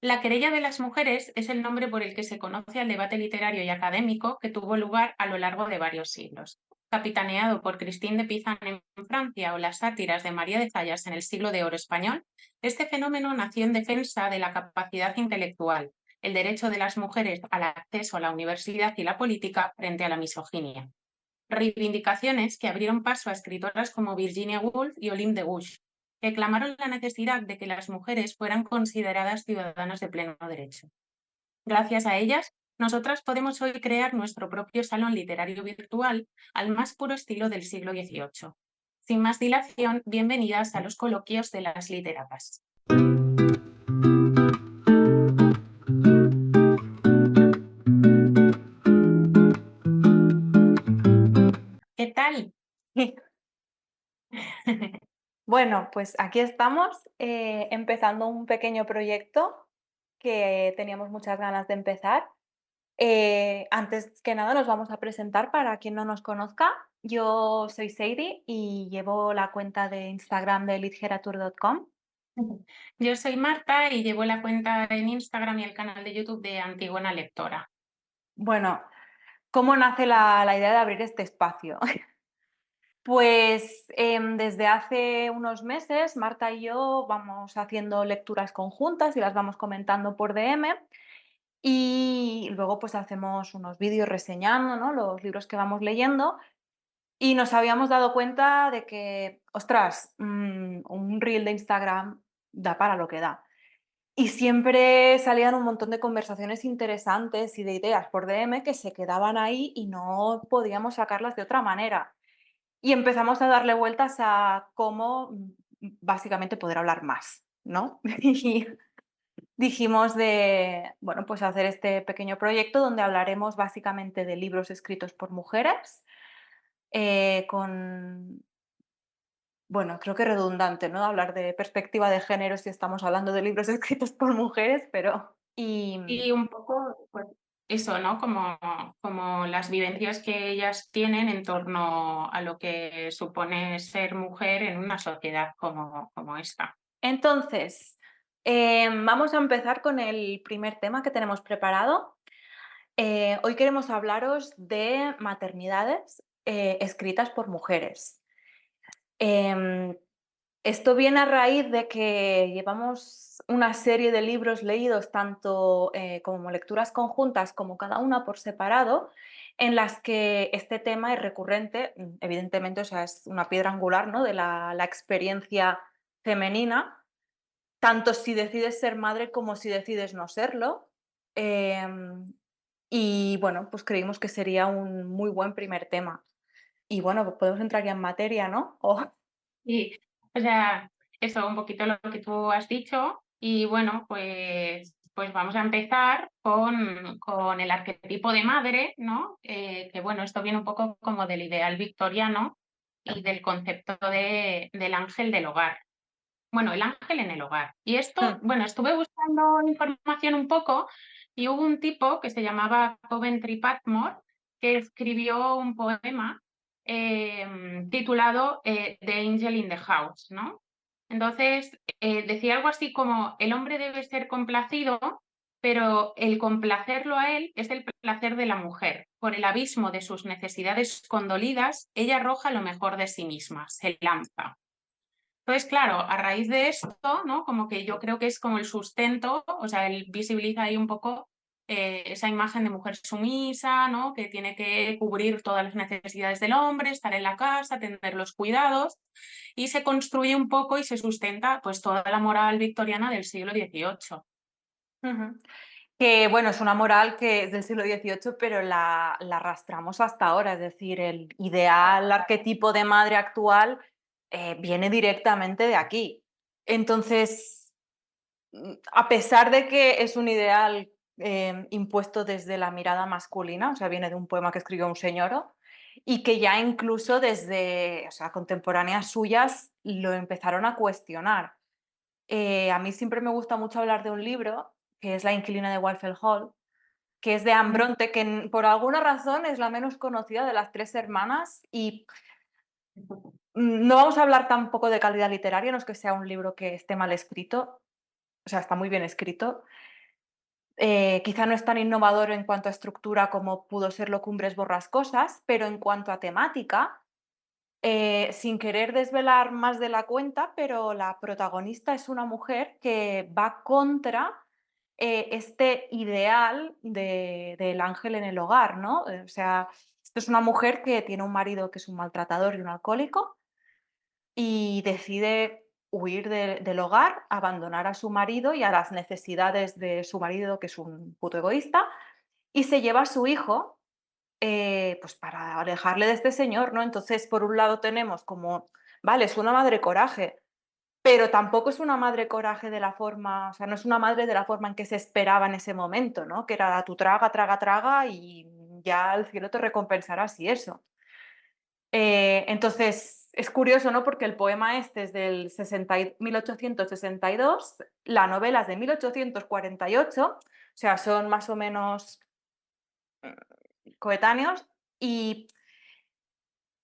La querella de las mujeres es el nombre por el que se conoce al debate literario y académico que tuvo lugar a lo largo de varios siglos. Capitaneado por Christine de Pizan en Francia o las sátiras de María de Zayas en el siglo de oro español, este fenómeno nació en defensa de la capacidad intelectual, el derecho de las mujeres al acceso a la universidad y la política frente a la misoginia. Reivindicaciones que abrieron paso a escritoras como Virginia Woolf y Olympe de Gouges, que clamaron la necesidad de que las mujeres fueran consideradas ciudadanas de pleno derecho. Gracias a ellas, nosotras podemos hoy crear nuestro propio salón literario virtual al más puro estilo del siglo XVIII. Sin más dilación, bienvenidas a los coloquios de las literatas. ¿Qué tal? Bueno, pues aquí estamos, empezando un pequeño proyecto que teníamos muchas ganas de empezar. Antes que nada nos vamos a presentar para quien no nos conozca. Yo soy Seidi y llevo la cuenta de Instagram de literature.com. Yo soy Marta y llevo la cuenta en Instagram y el canal de YouTube de Antigona Lectora. Bueno, ¿cómo nace la idea de abrir este espacio? Pues desde hace unos meses Marta y yo vamos haciendo lecturas conjuntas y las vamos comentando por DM. Y luego, pues, hacemos unos vídeos reseñando, ¿no?, los libros que vamos leyendo, y nos habíamos dado cuenta de que, ostras, un reel de Instagram da para lo que da. Y siempre salían un montón de conversaciones interesantes y de ideas por DM que se quedaban ahí y no podíamos sacarlas de otra manera. Y empezamos a darle vueltas a cómo, básicamente poder hablar más, ¿no? Y dijimos de, bueno, pues hacer este pequeño proyecto donde hablaremos básicamente de libros escritos por mujeres, con, bueno, creo que redundante, ¿no? Hablar de perspectiva de género si estamos hablando de libros escritos por mujeres, pero... Y un poco, pues, eso, ¿no? Como las vivencias que ellas tienen en torno a lo que supone ser mujer en una sociedad como esta. Entonces, vamos a empezar con el primer tema que tenemos preparado. Hoy queremos hablaros de maternidades escritas por mujeres. Em, Esto viene a raíz de que llevamos una serie de libros leídos, tanto como lecturas conjuntas como cada una por separado, en las que este tema es recurrente, evidentemente, o sea, es una piedra angular, ¿no?, de la experiencia femenina, tanto si decides ser madre como si decides no serlo. Em, y bueno, pues creímos que sería un muy buen primer tema. Y bueno, pues podemos entrar ya en materia, ¿no? Y, o sea, eso, un poquito lo que tú has dicho. Y bueno, pues vamos a empezar con el arquetipo de madre, ¿no? Que bueno, esto viene un poco como del ideal victoriano y del concepto del ángel del hogar. Bueno, el ángel en el hogar. Y esto, bueno, estuve buscando información un poco y hubo un tipo que se llamaba Coventry Patmore que escribió un poema titulado The Angel in the House, ¿no? Entonces, decía algo así como, el hombre debe ser complacido, pero el complacerlo a él es el placer de la mujer. Por el abismo de sus necesidades condolidas, ella arroja lo mejor de sí misma, se lanza. Entonces, claro, a raíz de esto, ¿no? Como que yo creo que es como el sustento, o sea, él visibiliza ahí un poco esa imagen de mujer sumisa, ¿no? Que tiene que cubrir todas las necesidades del hombre, estar en la casa, tener los cuidados, y se construye un poco y se sustenta pues toda la moral victoriana del siglo XVIII. Ujú. Que bueno, es una moral que es del siglo XVIII, pero la arrastramos hasta ahora. Es decir, el ideal arquetipo de madre actual viene directamente de aquí. Entonces, a pesar de que es un ideal impuesto desde la mirada masculina, o sea, viene de un poema que escribió un señor, y que ya incluso desde, o sea, contemporáneas suyas lo empezaron a cuestionar. A mí siempre me gusta mucho hablar de un libro, que es La inquilina de Walfeld Hall, que es de Anne Bronte, que por alguna razón es la menos conocida de las tres hermanas y no vamos a hablar tampoco de calidad literaria, no es que sea un libro que esté mal escrito, o sea, está muy bien escrito, Quizá no es tan innovador en cuanto a estructura como pudo serlo Cumbres Borrascosas, pero en cuanto a temática, sin querer desvelar más de la cuenta, pero la protagonista es una mujer que va contra, este ideal del ángel en el hogar, ¿no? O sea, esto es una mujer que tiene un marido que es un maltratador y un alcohólico, y decide huir del hogar, abandonar a su marido y a las necesidades de su marido, que es un puto egoísta, y se lleva a su hijo, pues para alejarle de este señor, ¿no? Entonces, por un lado tenemos como, vale, es una madre coraje, pero tampoco es una madre coraje de la forma, o sea, no es una madre de la forma en que se esperaba en ese momento, ¿no? Que era tú traga, traga, traga y ya el cielo te recompensará si eso. Entonces, es curioso, ¿no? Porque el poema este es del 1862, la novela es de 1848, o sea, son más o menos coetáneos y,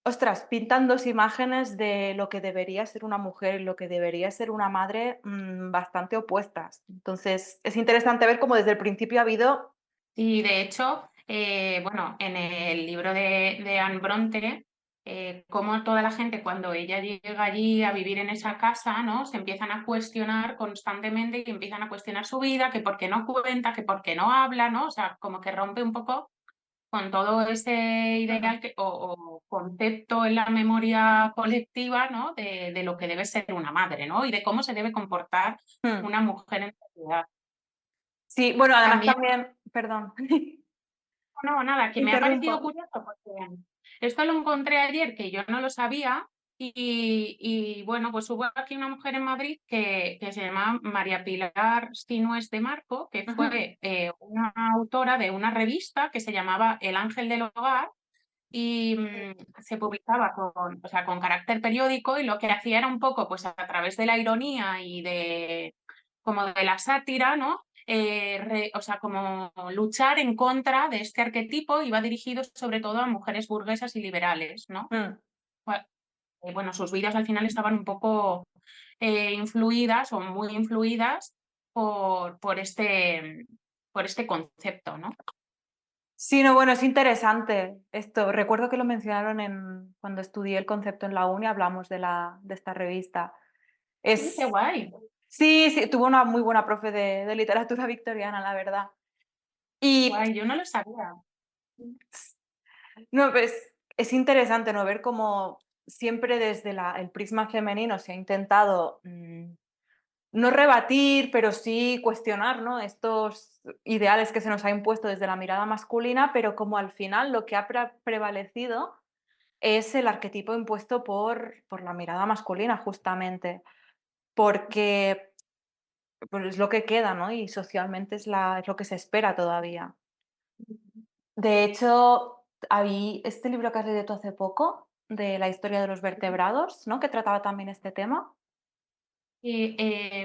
ostras, pintan 2 imágenes de lo que debería ser una mujer y lo que debería ser una madre, bastante opuestas. Entonces, es interesante ver cómo desde el principio ha habido. Y de hecho, bueno, en el libro de Anne Bronte, cómo toda la gente cuando ella llega allí a vivir en esa casa, ¿no? Se empiezan a cuestionar constantemente y empiezan a cuestionar su vida, que por qué no cuenta, que por qué no habla, ¿no? O sea, como que rompe un poco con todo ese Mm, ideal o concepto en la memoria colectiva, ¿no? De lo que debe ser una madre, ¿no? Y de cómo se debe comportar mm. una mujer en sociedad. Sí, bueno, además También también, perdón, no, nada, que me ha parecido interrumpo. curioso porque esto lo encontré ayer que yo no lo sabía bueno, pues hubo aquí una mujer en Madrid que se llama María Pilar Sinués de Marco, que Ujú, fue una autora de una revista que se llamaba El Ángel del Hogar y se publicaba o sea, con carácter periódico y lo que hacía era un poco, pues a través de la ironía y como de la sátira, ¿no? O sea, como luchar en contra de este arquetipo, iba dirigido sobre todo a mujeres burguesas y liberales, ¿no? mm. Bueno, sus vidas al final estaban un poco influidas o muy influidas por este concepto, ¿no? Sí, no, bueno, es interesante esto. Recuerdo que lo mencionaron cuando estudié el concepto en la uni, hablamos de esta revista. Sí, qué Es, guay, sí, sí, tuve una muy buena profe de literatura victoriana, la verdad. Y guay, yo no lo sabía. no, pues, es interesante, ¿no? Ver cómo siempre desde el prisma femenino se ha intentado, no rebatir, pero sí cuestionar, ¿no? Estos ideales que se nos ha impuesto desde la mirada masculina, pero como al final lo que ha prevalecido es el arquetipo impuesto por la mirada masculina, justamente, porque pues, es lo que queda, ¿no? Y socialmente es lo que se espera todavía. De hecho, este libro que has leído tú hace poco, de la historia de los vertebrados, ¿no? Que trataba también este tema. Y,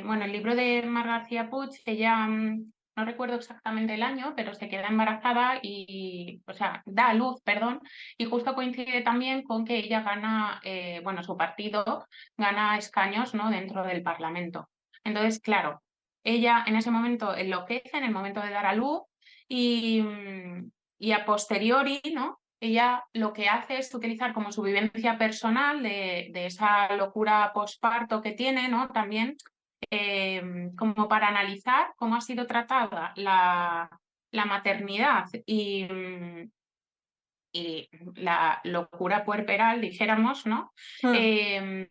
bueno, el libro de Mar García Puig, ella, no recuerdo exactamente el año, pero se queda embarazada y, o sea, da a luz, perdón, y justo coincide también con que ella gana, bueno, su partido gana escaños, ¿no? Dentro del Parlamento. Entonces, claro, ella en ese momento enloquece, en el momento de dar a luz y a posteriori, ¿no? Ella lo que hace es utilizar como su vivencia personal de esa locura posparto que tiene, ¿no? También como para analizar cómo ha sido tratada la maternidad y la locura puerperal, dijéramos, ¿no? Mm, Eh,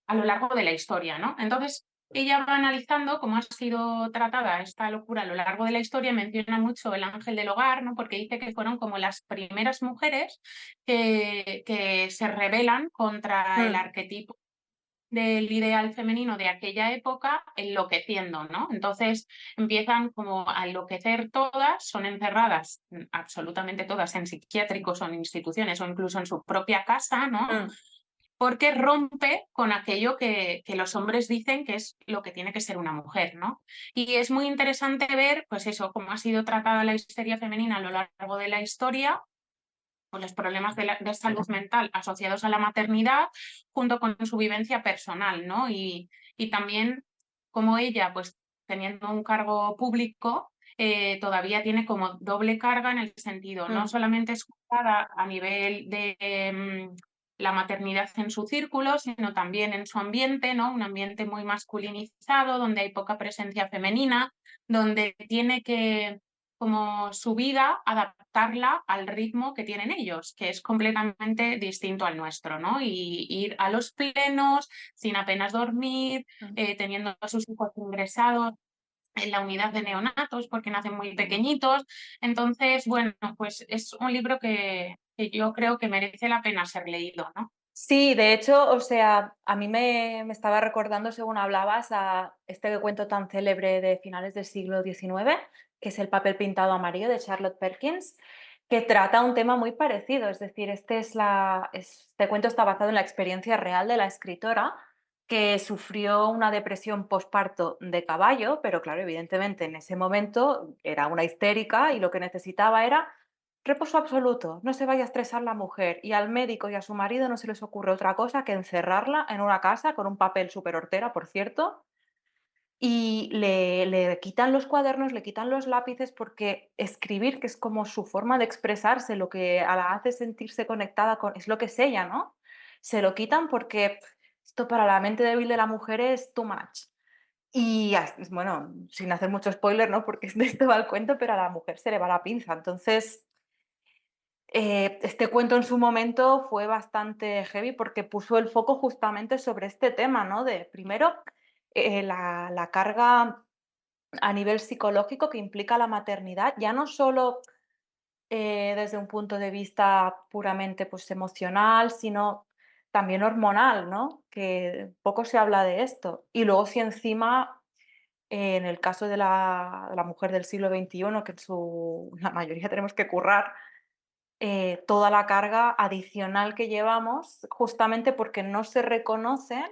a lo largo de la historia, ¿no? Entonces, ella va analizando cómo ha sido tratada esta locura a lo largo de la historia, menciona mucho el ángel del hogar, ¿no? Porque dice que fueron como las primeras mujeres que se rebelan contra el mm, arquetipo del ideal femenino de aquella época enloqueciendo, ¿no? Entonces empiezan como a enloquecer todas, son encerradas absolutamente todas en psiquiátricos o en instituciones o incluso en su propia casa, ¿no? mm. Porque rompe con aquello que los hombres dicen que es lo que tiene que ser una mujer, ¿no? Y es muy interesante ver, pues eso, cómo ha sido tratada la histeria femenina a lo largo de la historia, con los problemas de salud mental asociados a la maternidad, junto con su vivencia personal, ¿no? Y también como ella, pues teniendo un cargo público, todavía tiene como doble carga en el sentido, no Mm, solamente es juzgada a nivel de la maternidad en su círculo, sino también en su ambiente, ¿no? Un ambiente muy masculinizado, donde hay poca presencia femenina, donde tiene que, como su vida, adaptarla al ritmo que tienen ellos, que es completamente distinto al nuestro, ¿no? Y ir a los plenos sin apenas dormir, mm. teniendo a sus hijos ingresados en la unidad de neonatos porque nacen muy pequeñitos. Entonces, bueno, pues es un libro que yo creo que merece la pena ser leído, ¿no? Sí, de hecho, o sea, a mí me estaba recordando, según hablabas, a este cuento tan célebre de finales del siglo XIX, que es El papel pintado amarillo de Charlotte Perkins, que trata un tema muy parecido. Es decir, este cuento está basado en la experiencia real de la escritora, que sufrió una depresión posparto de caballo, pero claro, evidentemente en ese momento era una histérica y lo que necesitaba era reposo absoluto, no se vaya a estresar la mujer, y al médico y a su marido no se les ocurre otra cosa que encerrarla en una casa con un papel súper hortera, por cierto, y le quitan los cuadernos, le quitan los lápices, porque escribir, que es como su forma de expresarse, lo que la hace sentirse conectada con, es lo que es ella, ¿no? Se lo quitan porque esto para la mente débil de la mujer es too much. Y bueno, sin hacer mucho spoiler, ¿no? Porque de esto va el cuento, pero a la mujer se le va la pinza. Entonces, este cuento en su momento fue bastante heavy porque puso el foco justamente sobre este tema, ¿no? De primero, la carga a nivel psicológico que implica la maternidad, ya no solo desde un punto de vista puramente pues, emocional, sino también hormonal, ¿no? Que poco se habla de esto. Y luego si encima, en el caso de la mujer del siglo XXI, que la mayoría tenemos que currar, toda la carga adicional que llevamos, justamente porque no se reconocen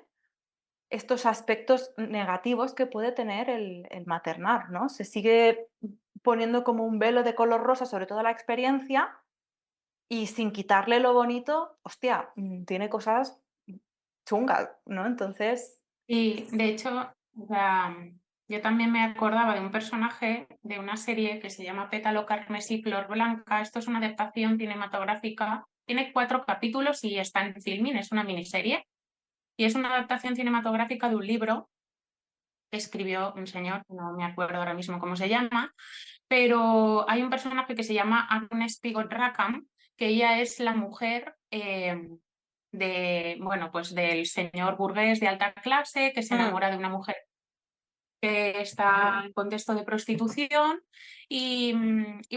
estos aspectos negativos que puede tener el maternar, ¿no? Se sigue poniendo como un velo de color rosa sobre toda la experiencia y sin quitarle lo bonito, hostia, tiene cosas chungas, ¿no? Entonces, Y de hecho, o sea, yo también me acordaba de un personaje de una serie que se llama Pétalo carmesí flor blanca. Esto es una adaptación cinematográfica. Tiene 4 capítulos y está en Filmin, es una miniserie. Y es una adaptación cinematográfica de un libro que escribió un señor, no me acuerdo ahora mismo cómo se llama, pero hay un personaje que se llama Agnes Pigot Rackham, que ella es la mujer bueno, pues del señor burgués de alta clase que se mm, enamora de una mujer que está en contexto de prostitución y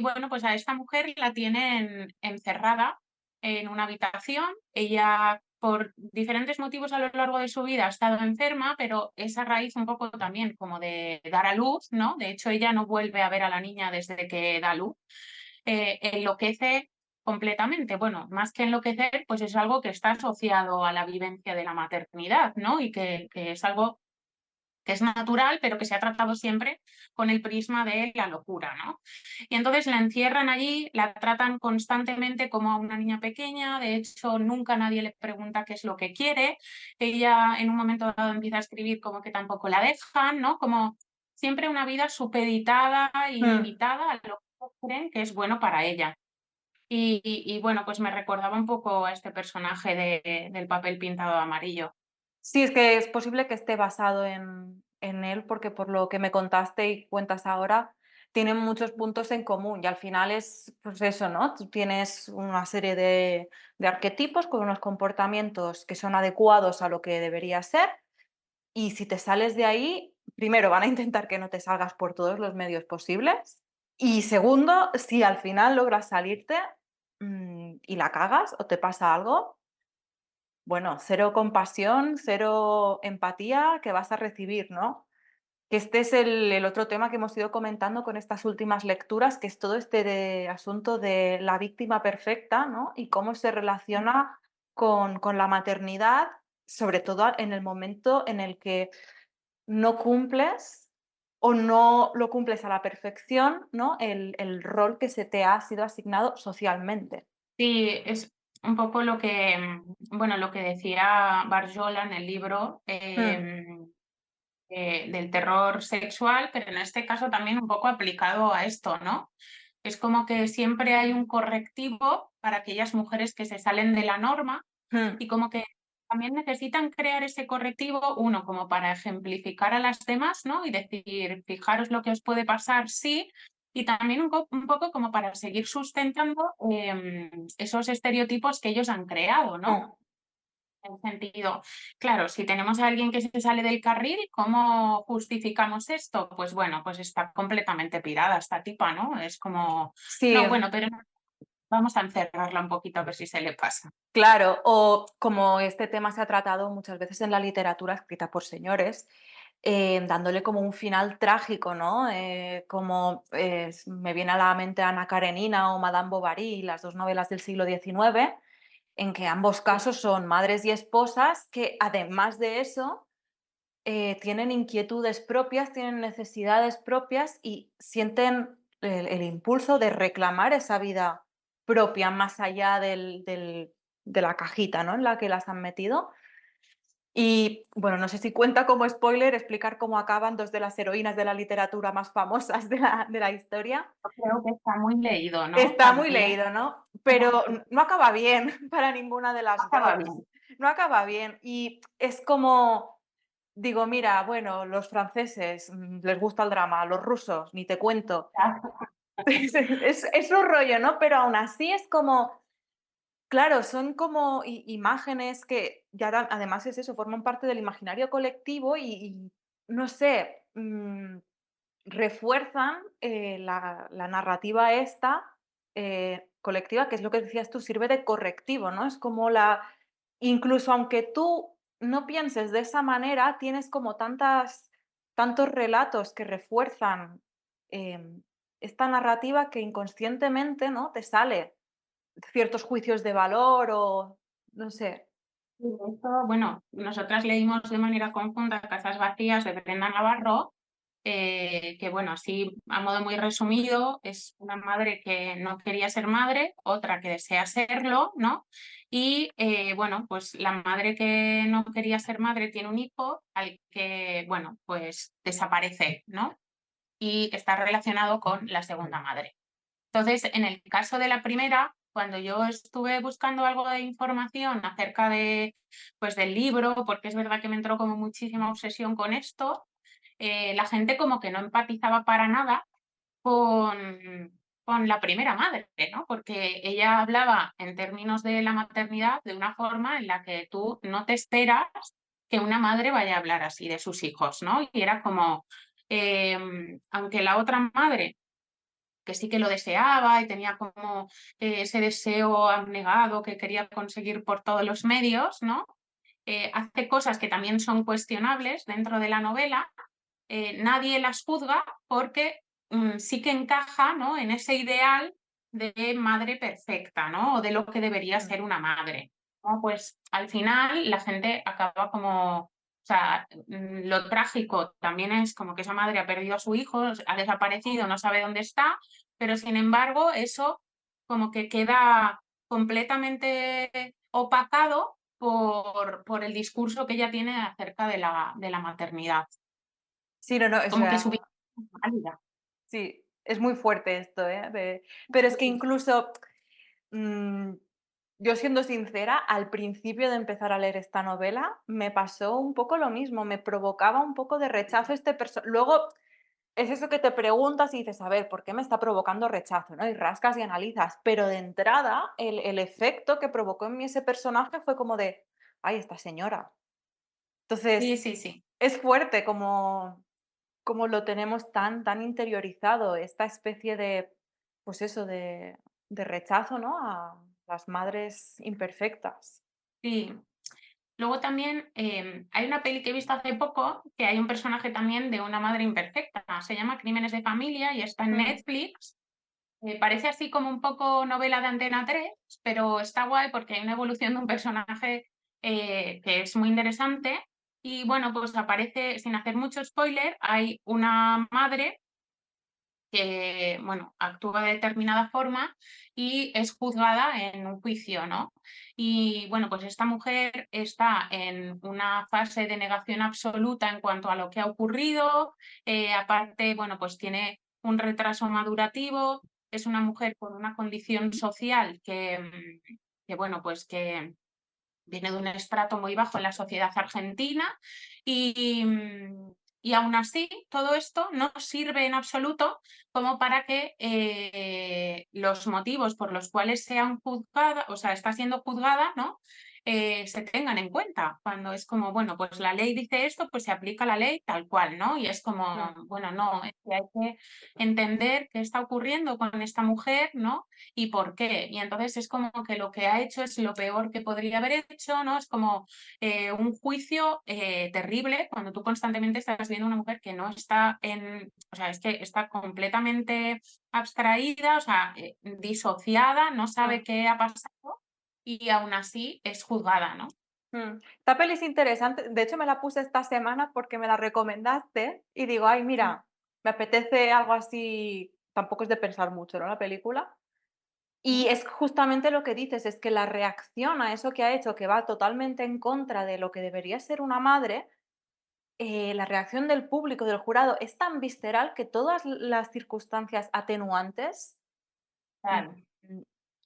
bueno, pues a esta mujer la tienen encerrada en una habitación. Ella por diferentes motivos a lo largo de su vida ha estado enferma, pero es a raíz un poco también como de dar a luz, ¿no? De hecho, ella no vuelve a ver a la niña desde que da a luz. Enloquece completamente. Bueno, más que enloquecer, pues es algo que está asociado a la vivencia de la maternidad, ¿no? Y que es algo que es natural, pero que se ha tratado siempre con el prisma de la locura, ¿no? Y entonces la encierran allí, la tratan constantemente como a una niña pequeña, de hecho nunca nadie le pregunta qué es lo que quiere, ella en un momento dado empieza a escribir como que tampoco la dejan, ¿no? Como siempre una vida supeditada y mm. limitada a lo que creen que es bueno para ella. Y bueno, pues me recordaba un poco a este personaje del papel pintado de amarillo. Sí, es que es posible que esté basado en él, porque por lo que me contaste y cuentas ahora, tienen muchos puntos en común y al final es, pues eso, ¿no? Tú tienes una serie de arquetipos con unos comportamientos que son adecuados a lo que debería ser y si te sales de ahí, primero van a intentar que no te salgas por todos los medios posibles y segundo, si al final logras salirte y la cagas o te pasa algo, bueno, cero compasión, cero empatía que vas a recibir, ¿no? Que este es el otro tema que hemos ido comentando con estas últimas lecturas, que es todo este asunto de la víctima perfecta, ¿no? Y cómo se relaciona con la maternidad, sobre todo en el momento en el que no cumples o no lo cumples a la perfección, ¿no? El rol que se te ha sido asignado socialmente. Sí, es un poco lo que, bueno, lo que decía Barjola en el libro, Mm, del terror sexual, pero en este caso también un poco aplicado a esto, ¿no? Es como que siempre hay un correctivo para aquellas mujeres que se salen de la norma Mm, y como que también necesitan crear ese correctivo, uno, como para ejemplificar a las demás, ¿no? Y decir, fijaros lo que os puede pasar, sí, y también un poco como para seguir sustentando esos estereotipos que ellos han creado, ¿no? mm. En el sentido, claro, si tenemos a alguien que se sale del carril, ¿cómo justificamos esto? Pues bueno, pues está completamente pirada esta tipa, ¿no? Es como, Sí, no, bueno, pero vamos a encerrarla un poquito a ver si se le pasa. claro, o como este tema se ha tratado muchas veces en la literatura escrita por señores, dándole como un final trágico, ¿no? Como me viene a la mente Ana Karenina o Madame Bovary, las dos novelas del siglo XIX, en que ambos casos son madres y esposas que además de eso tienen inquietudes propias, tienen necesidades propias y sienten el impulso de reclamar esa vida propia más allá de la cajita, ¿no? En la que las han metido. Y bueno, no sé si cuenta como spoiler explicar cómo acaban dos de las heroínas de la literatura más famosas de la historia. Yo creo que está muy leído, ¿no? Está muy También leído, ¿no? Pero no acaba bien para ninguna de las acaba dos. bien. No acaba bien. Y es como, digo, mira, bueno, los franceses les gusta el drama, los rusos, ni te cuento. Es un rollo, ¿no? Pero aún así es como, claro, son como imágenes que ya además es eso, forman parte del imaginario colectivo y no sé, refuerzan la narrativa esta colectiva, que es lo que decías tú, sirve de correctivo, ¿no? Es como incluso aunque tú no pienses de esa manera, tienes como tantos relatos que refuerzan em, esta narrativa que inconscientemente, ¿no? Te sale ciertos juicios de valor o no sé. Y de hecho, bueno, nosotras leímos de manera conjunta Casas vacías de Brenda Navarro, que bueno, así a modo muy resumido, es una madre que no quería ser madre, otra que desea serlo, ¿no? Y bueno, pues la madre que no quería ser madre tiene un hijo al que, bueno, pues desaparece, ¿no? Y está relacionado con la segunda madre. Entonces, en el caso de la primera, cuando yo estuve buscando algo de información acerca de, pues, del libro, porque es verdad que me entró como muchísima obsesión con esto, la gente como que no empatizaba para nada con la primera madre, ¿no? Porque ella hablaba en términos de la maternidad de una forma en la que tú no te esperas que una madre vaya a hablar así de sus hijos, ¿no? Y era como, aunque la otra madre que sí que lo deseaba y tenía como ese deseo abnegado que quería conseguir por todos los medios, ¿no? Hace cosas que también son cuestionables dentro de la novela, nadie las juzga porque sí que encaja, ¿no? En ese ideal de madre perfecta, ¿no? O de lo que debería Mm. ser una madre, ¿no? Pues al final la gente acaba como, o sea, lo trágico también es como que esa madre ha perdido a su hijo, ha desaparecido, no sabe dónde está, pero sin embargo eso como que queda completamente opacado por el discurso que ella tiene acerca de la maternidad. Sí, no, no, o Como que su vida sea, es válida. sí, es muy fuerte esto, ¿eh? Pero es que incluso mm, yo siendo sincera, al principio de empezar a leer esta novela me pasó un poco lo mismo, me provocaba un poco de rechazo este personaje. Luego es eso que te preguntas y dices, a ver, ¿por qué me está provocando rechazo? ¿No? Y rascas y analizas, pero de entrada el efecto que provocó en mí ese personaje fue como de, ay, esta señora. Sí, Entonces, sí, sí. es fuerte como lo tenemos tan interiorizado, esta especie de, pues eso, de rechazo, ¿no? A las madres imperfectas. Sí. Luego también hay una peli que he visto hace poco que hay un personaje también de una madre imperfecta. Se llama Crímenes de familia y está en Mm. Netflix. Parece así como un poco novela de Antena 3, pero está guay porque hay una evolución de un personaje que es muy interesante. Y bueno, pues aparece, sin hacer mucho spoiler, hay una madre que, bueno, actúa de determinada forma y es juzgada en un juicio, ¿no? Y bueno, pues esta mujer está en una fase de negación absoluta en cuanto a lo que ha ocurrido, aparte, bueno, pues tiene un retraso madurativo, es una mujer con una condición social que bueno, pues que viene de un estrato muy bajo en la sociedad argentina y, y aún así todo esto no sirve en absoluto como para que los motivos por los cuales sean juzgada, o sea, está siendo juzgada, ¿no? Se tengan en cuenta. Cuando es como, bueno, pues la ley dice esto, pues se aplica la ley tal cual, ¿no? Y es como, Mm, bueno, no, es que hay que entender qué está ocurriendo con esta mujer, ¿no? Y por qué. Y entonces es como que lo que ha hecho es lo peor que podría haber hecho, ¿no? Es como un juicio terrible cuando tú constantemente estás viendo una mujer que no está en, o sea, es que está completamente abstraída, o sea, disociada, no sabe mm, qué ha pasado y aún así es juzgada, ¿no? Esta peli es interesante. De hecho, me la puse esta semana porque me la recomendaste y digo: "Ay, Mm, mira, me apetece algo así", tampoco es de pensar mucho, ¿no?, la película. Y mm, es justamente lo que dices, es que la reacción a eso que ha hecho, que va totalmente en contra de lo que debería ser una madre, la reacción del público, del jurado, es tan visceral que todas las circunstancias atenuantes, mm, claro. mm,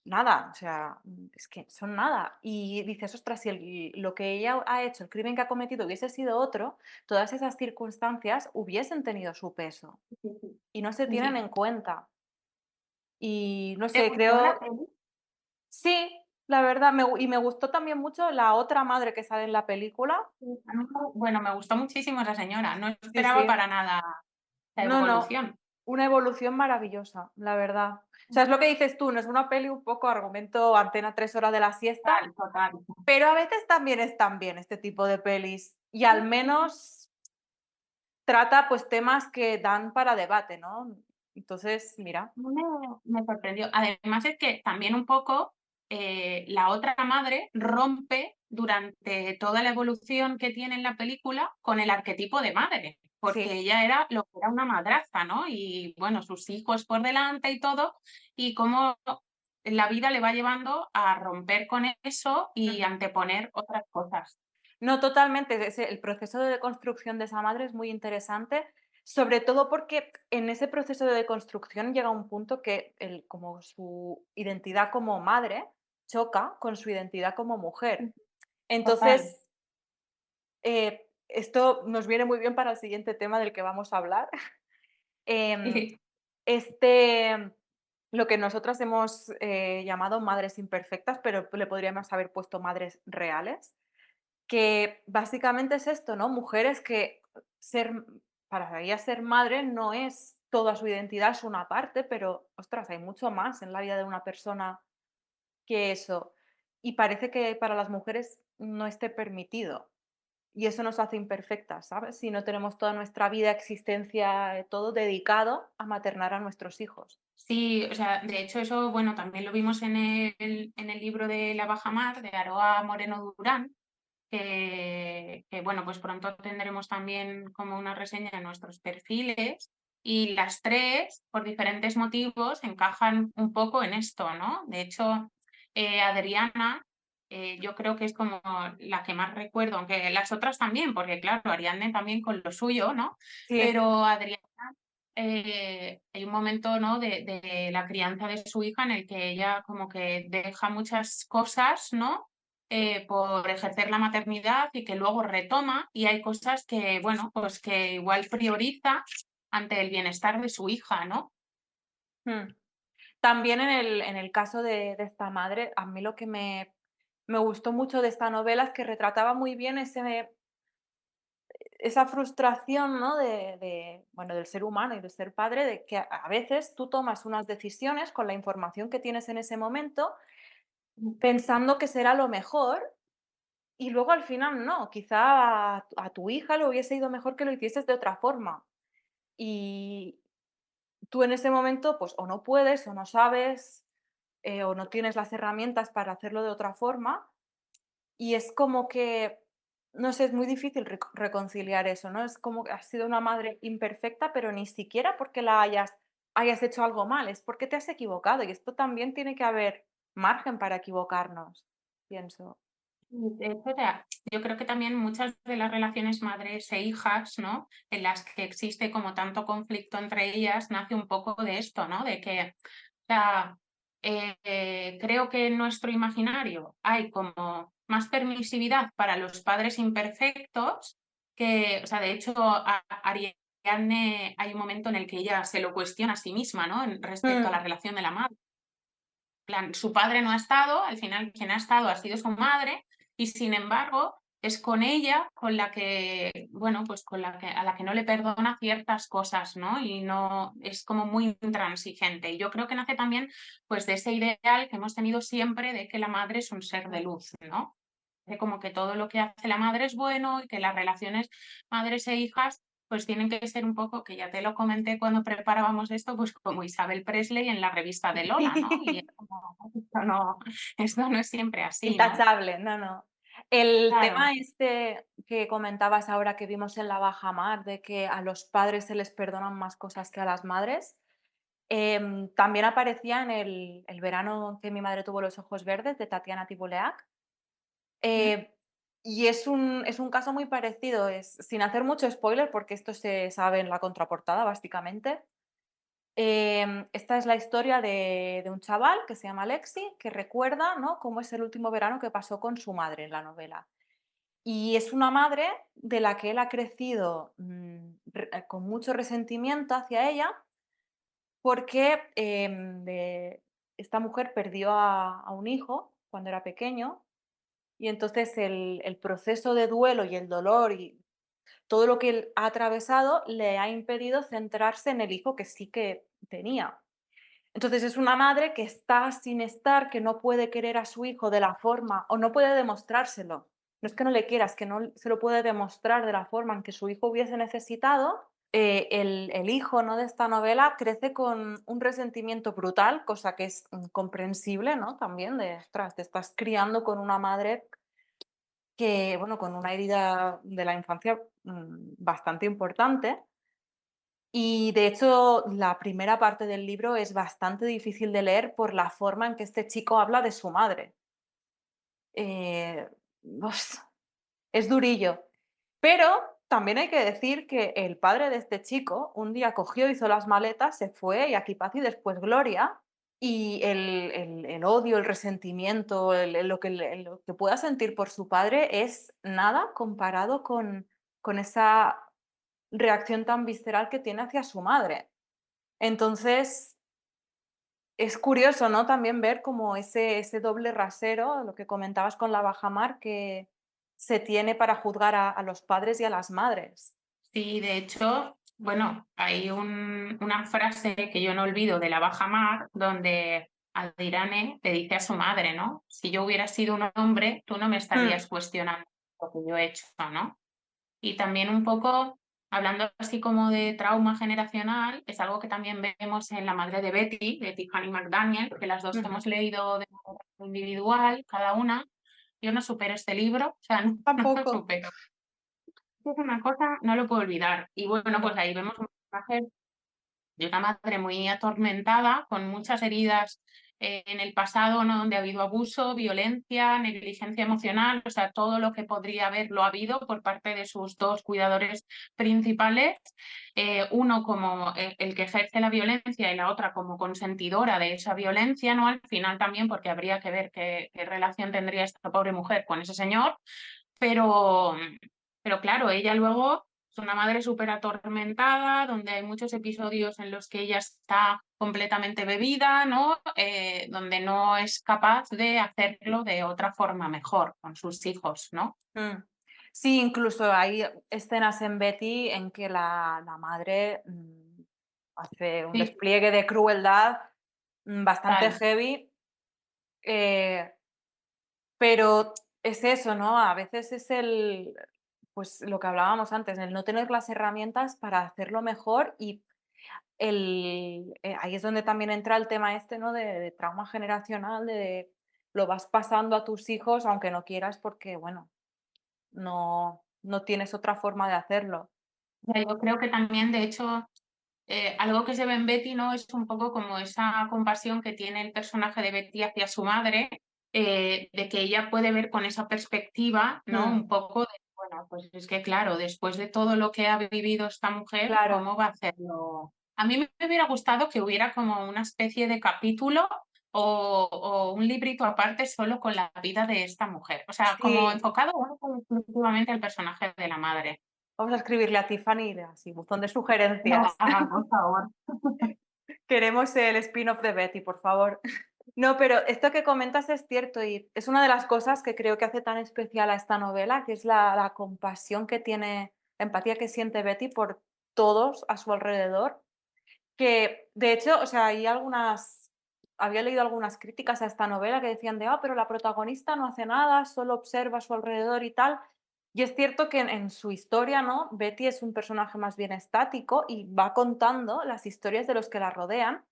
nada, o sea, es que son nada. Y dices: "Ostras, si lo que ella ha hecho, el crimen que ha cometido hubiese sido otro, todas esas circunstancias hubiesen tenido su peso Sí, sí, sí. y no se Sí, tienen sí. en cuenta". Y no ¿Te sé, gustó la creo peli? sí, la verdad, me gustó también mucho la otra madre que sale en la película. Sí, a mí bueno, me gustó muchísimo esa señora, no Sí, esperaba sí. para nada la No, no, evolución. una evolución maravillosa, la verdad. O sea, es lo que dices tú, no es una peli un poco argumento Antena 3 horas de la siesta, Total, total. pero a veces también están bien este tipo de pelis y al menos trata, pues, temas que dan para debate, ¿no? Entonces, mira, Me sorprendió. Además es que también un poco, la otra madre rompe durante toda la evolución que tiene en la película con el arquetipo de madre, porque sí. ella era lo que era una madrastra, ¿no? Y bueno, sus hijos por delante y todo, y cómo la vida le va llevando a romper con eso y Ujú. anteponer otras cosas. No, totalmente. El proceso de deconstrucción de esa madre es muy interesante, sobre todo porque en ese proceso de deconstrucción llega un punto que como su identidad como madre choca con su identidad como mujer. Total. Entonces, esto nos viene muy bien para el siguiente tema del que vamos a hablar. Em, este, lo que nosotras hemos llamado madres imperfectas, pero le podríamos haber puesto madres reales. Que básicamente es esto, ¿no? Mujeres que ser para ella ser madre no es toda su identidad, es una parte, pero, ostras, hay mucho más en la vida de una persona que eso. Y parece que para las mujeres no esté permitido. Y eso nos hace imperfectas, ¿sabes? Si no tenemos toda nuestra vida, existencia, todo dedicado a maternar a nuestros hijos. Sí, o sea, de hecho eso, bueno, también lo vimos en el libro de La Bajamar, de Aroa Moreno Durán, que, bueno, pues pronto tendremos también como una reseña en nuestros perfiles y las tres, por diferentes motivos, encajan un poco en esto, ¿no? De hecho, Adriana, yo creo que es como la que más recuerdo, aunque las otras también, porque claro, Ariadne también con lo suyo, ¿no? Sí. Pero Adriana, hay un momento, ¿no? De la crianza de su hija en el que ella como que deja muchas cosas, ¿no? Por ejercer la maternidad y que luego retoma y hay cosas que, bueno, pues que igual prioriza ante el bienestar de su hija, ¿no? Mm. También en el caso de esta madre, a mí lo que me gustó mucho de esta novela es que retrataba muy bien esa frustración, ¿no? Bueno, del ser humano y del ser padre, de que a veces tú tomas unas decisiones con la información que tienes en ese momento, pensando que será lo mejor, y luego al final no, quizá a tu hija le hubiese ido mejor que lo hicieses de otra forma. Y tú en ese momento, pues, o no puedes, o no sabes, o no tienes las herramientas para hacerlo de otra forma, y es como que, no sé, es muy difícil reconciliar eso, ¿no? Es como que has sido una madre imperfecta, pero ni siquiera porque la hayas hayas hecho algo mal, es porque te has equivocado y esto también tiene que haber margen para equivocarnos, pienso. De hecho, o sea, yo creo que también muchas de las relaciones madres e hijas, ¿no? En las que existe como tanto conflicto entre ellas, nace un poco de esto, ¿no? De que, o sea, creo que en nuestro imaginario hay como más permisividad para los padres imperfectos que, o sea, de hecho, Ariadne hay un momento en el que ella se lo cuestiona a sí misma, ¿no? Respecto a la Mm. relación de la madre plan, su padre no ha estado, al final quien ha estado ha sido su madre y sin embargo es con ella con la que, bueno, pues con la que, a la que no le perdona ciertas cosas, ¿no? Y no es como muy intransigente. Y yo creo que nace también pues de ese ideal que hemos tenido siempre de que la madre es un ser de Mm. luz, ¿no? De como que todo lo que hace la madre es bueno y que las relaciones madres e hijas pues tienen que ser un poco, que ya te lo comenté cuando preparábamos esto, pues como Isabel Presley en la revista de Lola, ¿no? Y es como, esto no es siempre así, ¿no? Intachable, no, no. El Claro, tema este que comentabas ahora que vimos en la bajamar, de que a los padres se les perdonan más cosas que a las madres, también aparecía en El verano en que mi madre tuvo los ojos verdes, de Tatiana Tibuleac. mm, Eh, y es un caso muy parecido, sin hacer mucho spoiler, porque esto se sabe en la contraportada, básicamente. Esta es la historia de un chaval que se llama Alexi, que recuerda, ¿no?, cómo es el último verano que pasó con su madre en la novela. Y es una madre de la que él ha crecido, con mucho resentimiento hacia ella, porque, esta mujer perdió a un hijo cuando era pequeño, y entonces el proceso de duelo y el dolor y todo lo que él ha atravesado le ha impedido centrarse en el hijo que sí que tenía. Entonces es una madre que está sin estar, que no puede querer a su hijo de la forma o no puede demostrárselo. No es que no le quieras, que no se lo puede demostrar de la forma en que su hijo hubiese necesitado. El hijo, ¿no?, de esta novela crece con un resentimiento brutal, cosa que es comprensible, ¿no? También de, ostras, te estás criando con una madre que, bueno, con una herida de la infancia bastante importante. Y de hecho, la primera parte del libro es bastante difícil de leer por la forma en que este chico habla de su madre. Eh, os- es durillo. Pero también hay que decir que el padre de este chico un día cogió, hizo las maletas, se fue y aquí paz y después gloria. Y el odio, el resentimiento, lo que pueda sentir por su padre es nada comparado con esa reacción tan visceral que tiene hacia su madre. Entonces, es curioso, ¿no? También ver como ese doble rasero, lo que comentabas con la bajamar, que se tiene para juzgar a los padres y a las madres. sí, de hecho, bueno, hay una frase que yo no olvido de la Baja Mar, donde Adirane le dice a su madre, ¿no? Si yo hubiera sido un hombre, tú no me Mm, estarías cuestionando lo que yo he hecho, ¿no? Y también un poco, hablando así como de trauma generacional, es algo que también vemos en La madre de Betty, de Tiffany McDaniel, que las dos ujú. hemos leído de manera individual, cada una. Yo no supero este libro, o sea, no lo Tampoco. supero. Es una cosa, no lo puedo olvidar. Y bueno, pues No. ahí vemos un personaje de una madre muy atormentada, con muchas heridas en el pasado, ¿no? Donde ha habido abuso, violencia, negligencia emocional, o sea, todo lo que podría haber lo ha habido por parte de sus dos cuidadores principales, uno como el que ejerce la violencia y la otra como consentidora de esa violencia, ¿no? Al final también, porque habría que ver qué relación tendría esta pobre mujer con ese señor, pero, pero claro, ella luego es una madre súper atormentada, donde hay muchos episodios en los que ella está completamente bebida, ¿no? Donde no es capaz de hacerlo de otra forma mejor con sus hijos, ¿no? Mm. Sí, incluso hay escenas en Betty en que la madre, hace un Sí, despliegue de crueldad, bastante tal. heavy, pero es eso, ¿no? A veces es pues lo que hablábamos antes, el no tener las herramientas para hacerlo mejor y ahí es donde también entra el tema este, ¿no? De trauma generacional, de lo vas pasando a tus hijos aunque no quieras porque, bueno, no tienes otra forma de hacerlo. O sea, yo creo que también, de hecho, algo que se ve en Betty, ¿no? Es un poco como esa compasión que tiene el personaje de Betty hacia su madre, de que ella puede ver con esa perspectiva, ¿no? Mm, Un poco de, bueno, pues es que claro, después de todo lo que ha vivido esta mujer, claro, ¿cómo va a hacerlo? A mí me hubiera gustado que hubiera como una especie de capítulo o un librito aparte solo con la vida de esta mujer. O sea, como sí. enfocado exclusivamente al personaje de la madre. Vamos a escribirle a Tiffany así, buzón de No, sugerencias. por favor. Queremos el spin-off de Betty, por favor. No, pero esto que comentas es cierto y es una de las cosas que creo que hace tan especial a esta novela, que es la compasión que tiene, la empatía que siente Betty por todos a su alrededor, que de hecho, o sea, había leído algunas críticas a esta novela que decían de, ah, pero la protagonista no hace nada, solo observa a su alrededor y tal. Y es cierto que en su historia, ¿no? Betty es un personaje más bien estático y va contando las historias de los que la rodean,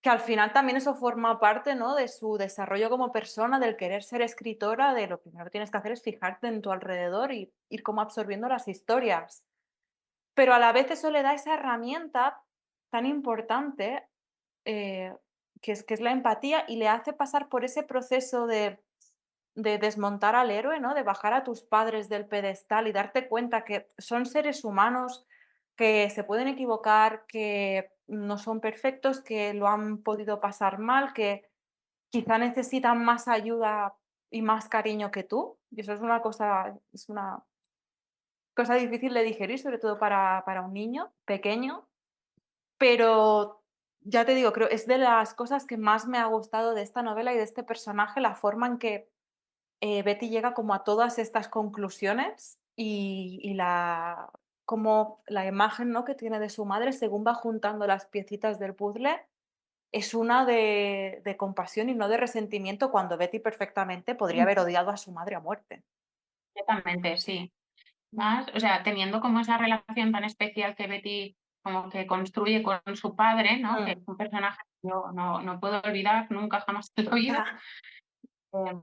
que al final también eso forma parte, ¿no? De su desarrollo como persona, del querer ser escritora, de lo primero que tienes que hacer es fijarte en tu alrededor y ir como absorbiendo las historias. Pero a la vez eso le da esa herramienta tan importante, eh, que es la empatía, y le hace pasar por ese proceso de desmontar al héroe, ¿no? De bajar a tus padres del pedestal y darte cuenta que son seres humanos, que se pueden equivocar, que no son perfectos, que lo han podido pasar mal, que quizá necesitan más ayuda y más cariño que tú. Y eso es una cosa difícil de digerir, sobre todo para un niño pequeño, pero ya te digo, creo es de las cosas que más me ha gustado de esta novela y de este personaje, la forma en que, Betty llega como a todas estas conclusiones y como la imagen, ¿no?, que tiene de su madre según va juntando las piecitas del puzzle, es una de compasión y no de resentimiento, cuando Betty perfectamente podría haber odiado a su madre a muerte. Completamente, sí. Más, o sea, teniendo como esa relación tan especial que Betty como que construye con su padre, ¿no? Que es Mm. un personaje que yo no puedo olvidar nunca jamás en la vida. Ya.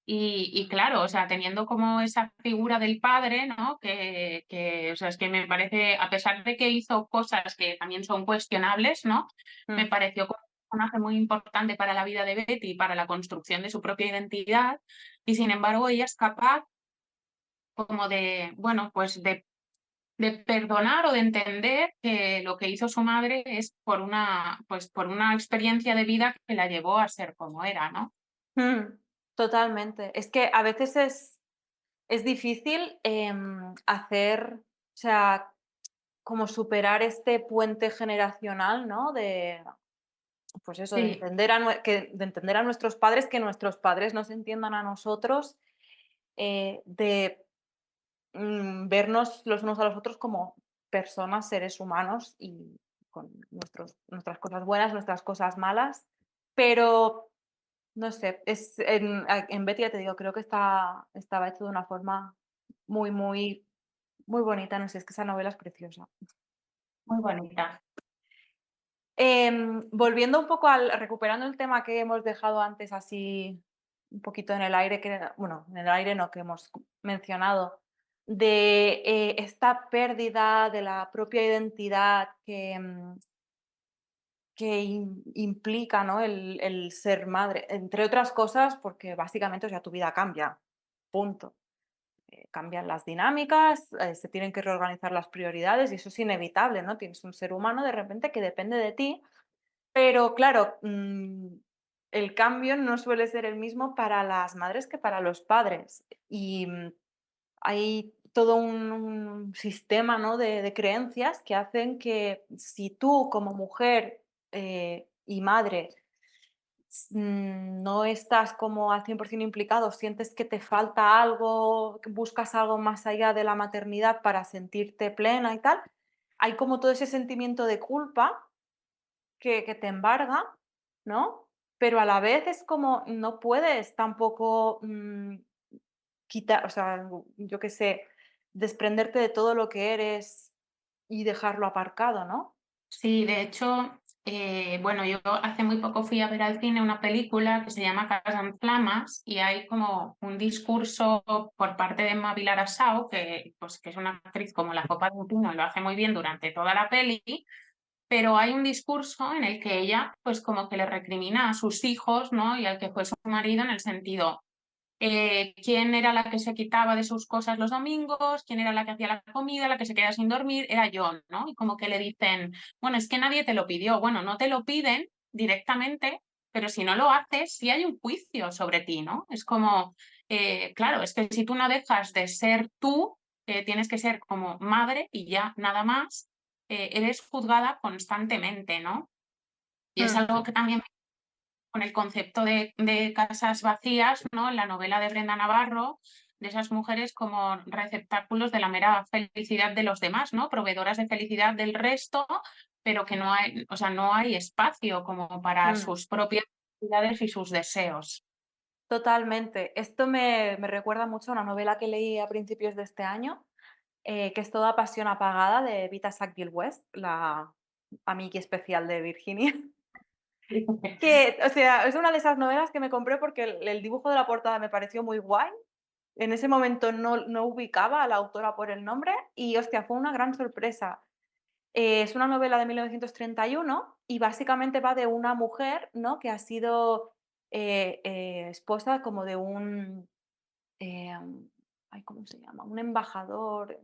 Y claro, o sea, teniendo como esa figura del padre, ¿no? O sea, es que me parece, a pesar de que hizo cosas que también son cuestionables, ¿no? Me Mm. pareció como un personaje muy importante para la vida de Betty y para la construcción de su propia identidad. Y sin embargo, ella es capaz como de, bueno, pues de perdonar o de entender que lo que hizo su madre es pues por una experiencia de vida que la llevó a ser como era, ¿no? Totalmente. Es que a veces es difícil, hacer, o sea, como superar este puente generacional, ¿no? Pues eso, Sí, de entender a nuestros padres, que nuestros padres nos entiendan a nosotros, de, vernos los unos a los otros como personas, seres humanos y con nuestras cosas buenas, nuestras cosas malas. Pero no sé, en Betty, ya te digo, creo que estaba hecho de una forma muy, muy, muy bonita. No sé, es que esa novela es preciosa. muy bonita. Volviendo un poco recuperando el tema que hemos dejado antes así un poquito en el aire, bueno, en el aire no, que hemos mencionado, de esta pérdida de la propia identidad que implica, ¿no? el ser madre, entre otras cosas, porque básicamente, o sea, tu vida cambia, punto. Cambian las dinámicas, se tienen que reorganizar las prioridades y eso es inevitable, ¿no? Tienes un ser humano de repente que depende de ti, pero claro, el cambio no suele ser el mismo para las madres que para los padres. Y hay todo un sistema, ¿no? de creencias que hacen que si tú como mujer y madre no estás como al 100% implicado, sientes que te falta algo, que buscas algo más allá de la maternidad para sentirte plena y tal, hay como todo ese sentimiento de culpa que te embarga, ¿no? Pero a la vez es como no puedes tampoco, quitar, o sea, yo qué sé, desprenderte de todo lo que eres y dejarlo aparcado, ¿no? Sí, de hecho, bueno, yo hace muy poco fui a ver al cine una película que se llama Casa en Flamas y hay como un discurso por parte de Emma Vilar Asau, que, pues, que es una actriz como la copa de un pino y lo hace muy bien durante toda la peli, pero hay un discurso en el que ella, pues como que le recrimina a sus hijos, ¿no? Y al que fue su marido en el sentido, quién era la que se quitaba de sus cosas los domingos, quién era la que hacía la comida, la que se quedaba sin dormir, era yo, ¿no? Y como que le dicen, bueno, es que nadie te lo pidió. Bueno, no te lo piden directamente, pero si no lo haces, sí hay un juicio sobre ti, ¿no? Es como, claro, es que si tú no dejas de ser tú, tienes que ser como madre y ya nada más, eres juzgada constantemente, ¿no? Y es Mm, algo que también con el concepto de casas vacías, ¿no? En la novela de Brenda Navarro, de esas mujeres como receptáculos de la mera felicidad de los demás, ¿no? Proveedoras de felicidad del resto, pero que no hay, o sea, no hay espacio como para mm. sus propias necesidades y sus deseos. Totalmente. Esto me recuerda mucho a una novela que leí a principios de este año, que es Toda pasión apagada, de Vita Sackville-West, la amiguis especial de Virginia. Que, o sea, es una de esas novelas que me compré porque el dibujo de la portada me pareció muy guay. En ese momento no ubicaba a la autora por el nombre y, hostia, fue una gran sorpresa. Es una novela de 1931 y básicamente va de una mujer, ¿no?, que ha sido, esposa como de un, ay, ¿cómo se llama? Un embajador,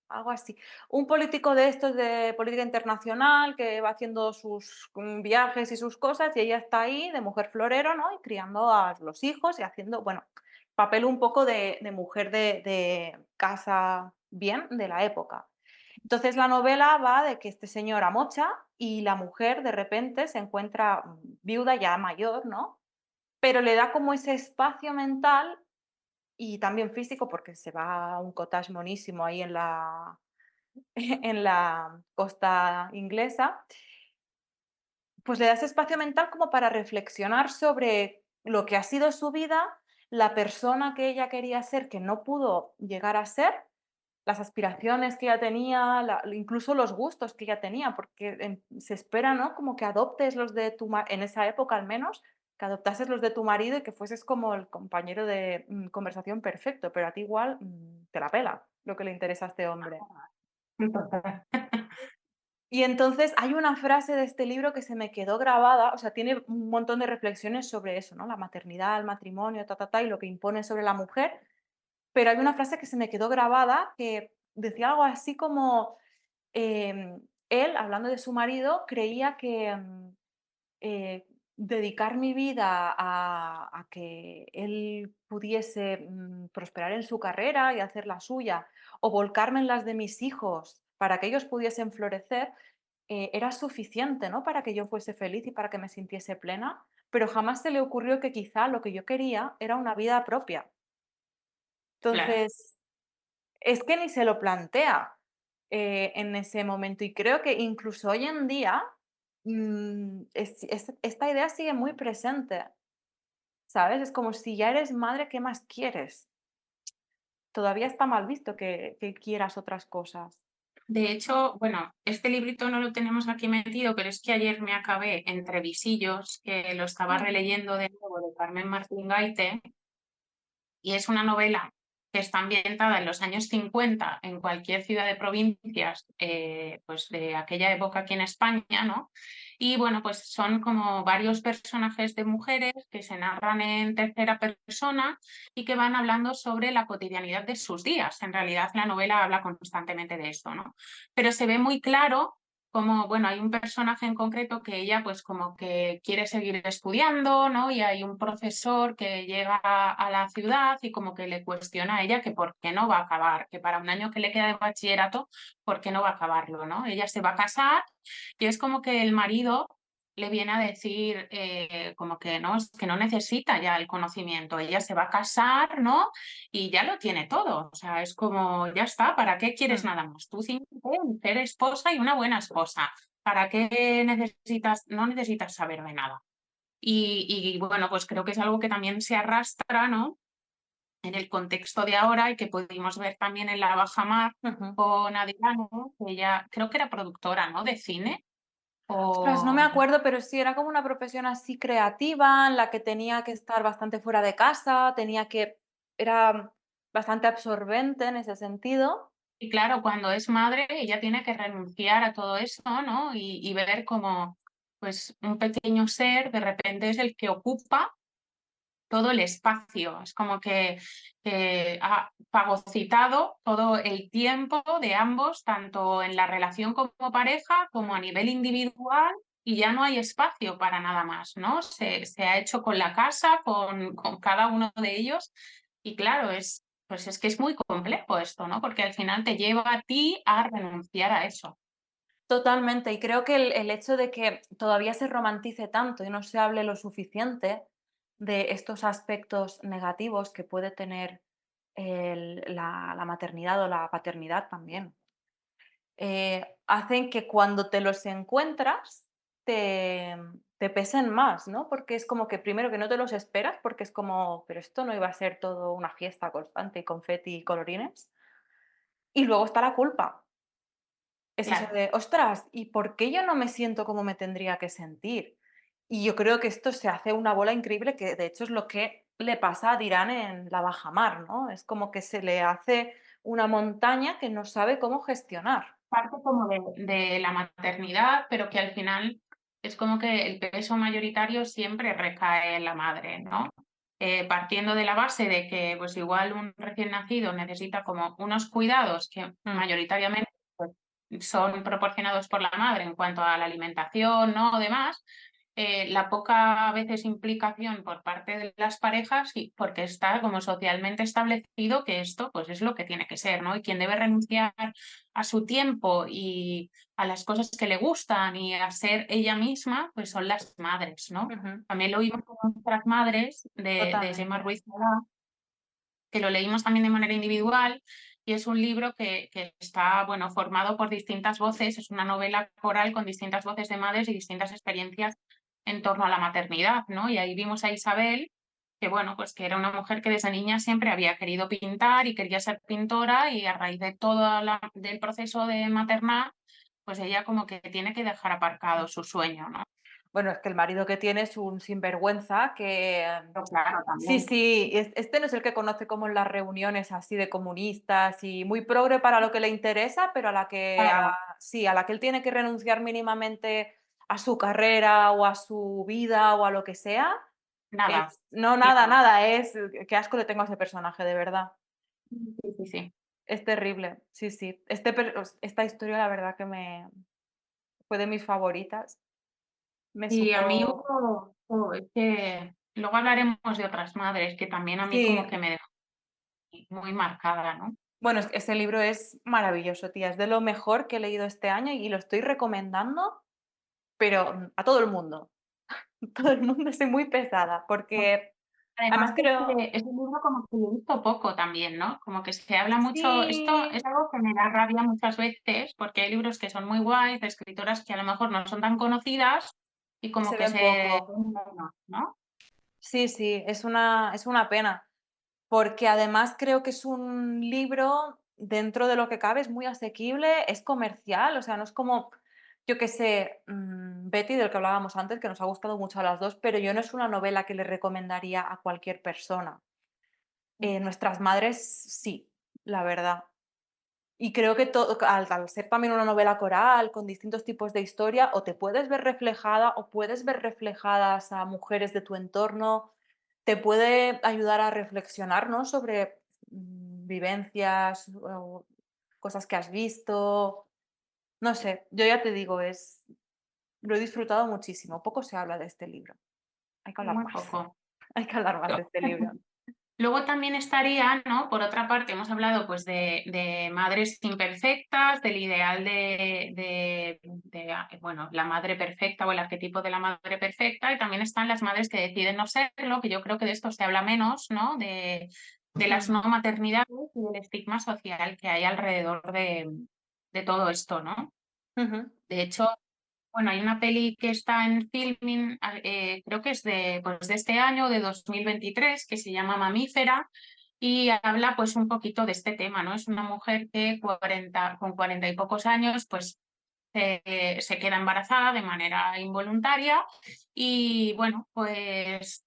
algo así. Un político de estos de política internacional que va haciendo sus viajes y sus cosas y ella está ahí de mujer florero, ¿no? Y criando a los hijos y haciendo, bueno, papel un poco de mujer de casa bien de la época. Entonces la novela va de que este señor amocha y la mujer de repente se encuentra viuda ya mayor, ¿no? Pero le da como ese espacio mental y también físico, porque se va a un cottage monísimo ahí en la en la costa inglesa, pues le da ese espacio mental como para reflexionar sobre lo que ha sido su vida, la persona que ella quería ser, que no pudo llegar a ser, las aspiraciones que ella tenía, incluso los gustos que ella tenía, porque se espera, ¿no? Como que adoptes los de tu en esa época al menos, que adoptases los de tu marido y que fueses como el compañero de conversación perfecto, pero a ti igual te la pela lo que le interesa a este hombre. Y entonces hay una frase de este libro que se me quedó grabada, o sea, tiene un montón de reflexiones sobre eso, ¿no? La maternidad, el matrimonio, y lo que impone sobre la mujer, pero hay una frase que se me quedó grabada que decía algo así como, él, hablando de su marido, creía que, dedicar mi vida a que él pudiese, prosperar en su carrera y hacer la suya, o volcarme en las de mis hijos para que ellos pudiesen florecer, era suficiente, ¿no? Para que yo fuese feliz y para que me sintiese plena, pero jamás se le ocurrió que quizá lo que yo quería era una vida propia. Claro. Entonces, es que ni se lo plantea, en ese momento, y creo que incluso hoy en día, esta idea sigue muy presente, ¿sabes? Es como si ya eres madre, ¿qué más quieres? Todavía está mal visto que quieras otras cosas. De hecho, bueno, este librito no lo tenemos aquí metido, pero es que ayer me acabé Entre visillos, que lo estaba Mm, releyendo de nuevo de Carmen Martín Gaite. Y es una novela que está ambientada en los años 50 en cualquier ciudad de provincias, pues de aquella época aquí en España, ¿no? Y bueno, pues son como varios personajes de mujeres que se narran en tercera persona y que van hablando sobre la cotidianidad de sus días. En realidad la novela habla constantemente de esto, ¿no? Pero se ve muy claro como, bueno, hay un personaje en concreto que ella pues como que quiere seguir estudiando, ¿no? Y hay un profesor que llega a la ciudad y como que le cuestiona a ella que por qué no va a acabar, que para un año que le queda de bachillerato, ¿por qué no va a acabarlo, ¿no? Ella se va a casar y es como que el marido le viene a decir como que no, es que no necesita ya el conocimiento, ella se va a casar, ¿no? Y ya lo tiene todo, o sea, es como, ya está, ¿para qué quieres mm, nada más? Tú cíñete en ser esposa y una buena esposa, ¿para qué necesitas, no necesitas saber de nada? Y bueno, pues creo que es algo que también se arrastra, ¿no? En el contexto de ahora y que pudimos ver también en La Bajamar ujú. con Adriana, que ella creo que era productora, ¿no? De cine Ostras, no me o acuerdo, pero sí, era como una profesión así creativa, en la que tenía que estar bastante fuera de casa, era bastante absorbente en ese sentido. y claro, cuando es madre, ella tiene que renunciar a todo eso, ¿no? Y ver como, pues, un pequeño ser de repente es el que ocupa todo el espacio. Es como que ha fagocitado todo el tiempo de ambos, tanto en la relación como pareja, como a nivel individual, y ya no hay espacio para nada más, ¿no? Se ha hecho con la casa, con cada uno de ellos, y claro, pues es que es muy complejo esto, ¿no? Porque al final te lleva a ti a renunciar a eso. Totalmente, y creo que el hecho de que todavía se romantice tanto y no se hable lo suficiente de estos aspectos negativos que puede tener la maternidad o la paternidad también, hacen que cuando te los encuentras te, te pesen más, ¿no? Porque es como que primero que no te los esperas, porque es como, pero esto no iba a ser todo una fiesta constante y confeti y colorines. Y luego está la culpa. Es eso Claro. de: "Ostras, ¿y por qué yo no me siento como me tendría que sentir?". Y yo creo que esto se hace una bola increíble, que de hecho es lo que le pasa a Dirán en la bajamar, ¿no? Es como que se le hace una montaña que no sabe cómo gestionar. Parte como de la maternidad, pero que al final es como que el peso mayoritario siempre recae en la madre, ¿no? Partiendo de la base de que, pues igual un recién nacido necesita como unos cuidados que Mm, mayoritariamente, pues, son proporcionados por la madre en cuanto a la alimentación, ¿no? O demás, la poca a veces implicación por parte de las parejas, y porque está como socialmente establecido que esto, pues, es lo que tiene que ser, ¿no? Y quien debe renunciar a su tiempo y a las cosas que le gustan y a ser ella misma, pues son las madres, ¿no? ujú, También lo vimos con nuestras madres de Gemma totalmente. Ruiz Salá, que lo leímos también de manera individual, y es un libro que está, bueno, formado por distintas voces, es una novela coral con distintas voces de madres y distintas experiencias en torno a la maternidad, ¿no? Y ahí vimos a Isabel, que bueno, pues que era una mujer que desde niña siempre había querido pintar y quería ser pintora, y a raíz de todo del proceso de maternar, pues ella como que tiene que dejar aparcado su sueño, ¿no? Bueno, es que el marido que tiene es un sinvergüenza que Pero claro, sí, también. sí, este no es el que conoce como en las reuniones así de comunistas y muy progre para lo que le interesa, pero a la que Claro, sí, a la que él tiene que renunciar mínimamente a su carrera o a su vida o a lo que sea, nada, es no, nada, nada. nada, es qué asco le tengo a ese personaje, de verdad. Sí, sí, sí. Es terrible, sí, sí. Esta historia la verdad que me fue de mis favoritas. Me Y a mí supo hubo, es que luego hablaremos de otras madres que también a mí como sí. que me dejó muy marcada, ¿no? Bueno, es que ese libro es maravilloso, tía, es de lo mejor que he leído este año y lo estoy recomendando, pero, a todo el mundo. Todo el mundo, soy muy pesada, porque Además además que creo es un libro como que lo he visto poco también, ¿no? Como que se habla mucho, esto sí, es algo que me da rabia muchas veces, porque hay libros que son muy guays, de escritoras que a lo mejor no son tan conocidas y y como se que ven se poco. ven menos, ¿no? Sí, sí, es una pena, porque además creo que es un libro, dentro de lo que cabe, es muy asequible, es comercial, o sea, no es como, yo qué sé, Betty, del que hablábamos antes, que nos ha gustado mucho a las 2, pero yo no es una novela que le recomendaría a cualquier persona. Nuestras madres sí, la verdad. Y creo que todo, al ser también una novela coral, con distintos tipos de historia, o te puedes ver reflejada o puedes ver reflejadas a mujeres de tu entorno, te puede ayudar a reflexionar, ¿no? Sobre vivencias o cosas que has visto. No sé, yo ya te digo, lo he disfrutado muchísimo. Poco se habla de este libro. Hay que hablar Muy más. poco. Hay que hablar más de este libro. Luego también estaría, ¿no? Por otra parte, hemos hablado pues de madres imperfectas, del ideal bueno, la madre perfecta o el arquetipo de la madre perfecta, y también están las madres que deciden no serlo, que yo creo que de esto se habla menos, ¿no? De las Mm, no maternidades y del estigma social que hay alrededor de todo esto, ¿no? ujú, De hecho, bueno, hay una peli que está en Filmin, creo que es pues, de este año, de 2023, que se llama Mamífera, y habla pues un poquito de este tema, ¿no? Es una mujer que con 40 y pocos años, pues se queda embarazada de manera involuntaria, y bueno, pues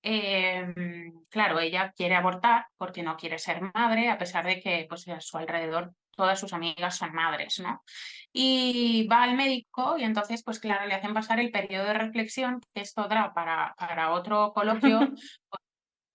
claro, ella quiere abortar porque no quiere ser madre, a pesar de que pues, a su alrededor todas sus amigas son madres, ¿no? Y va al médico y entonces, pues claro, le hacen pasar el periodo de reflexión, que esto da para otro coloquio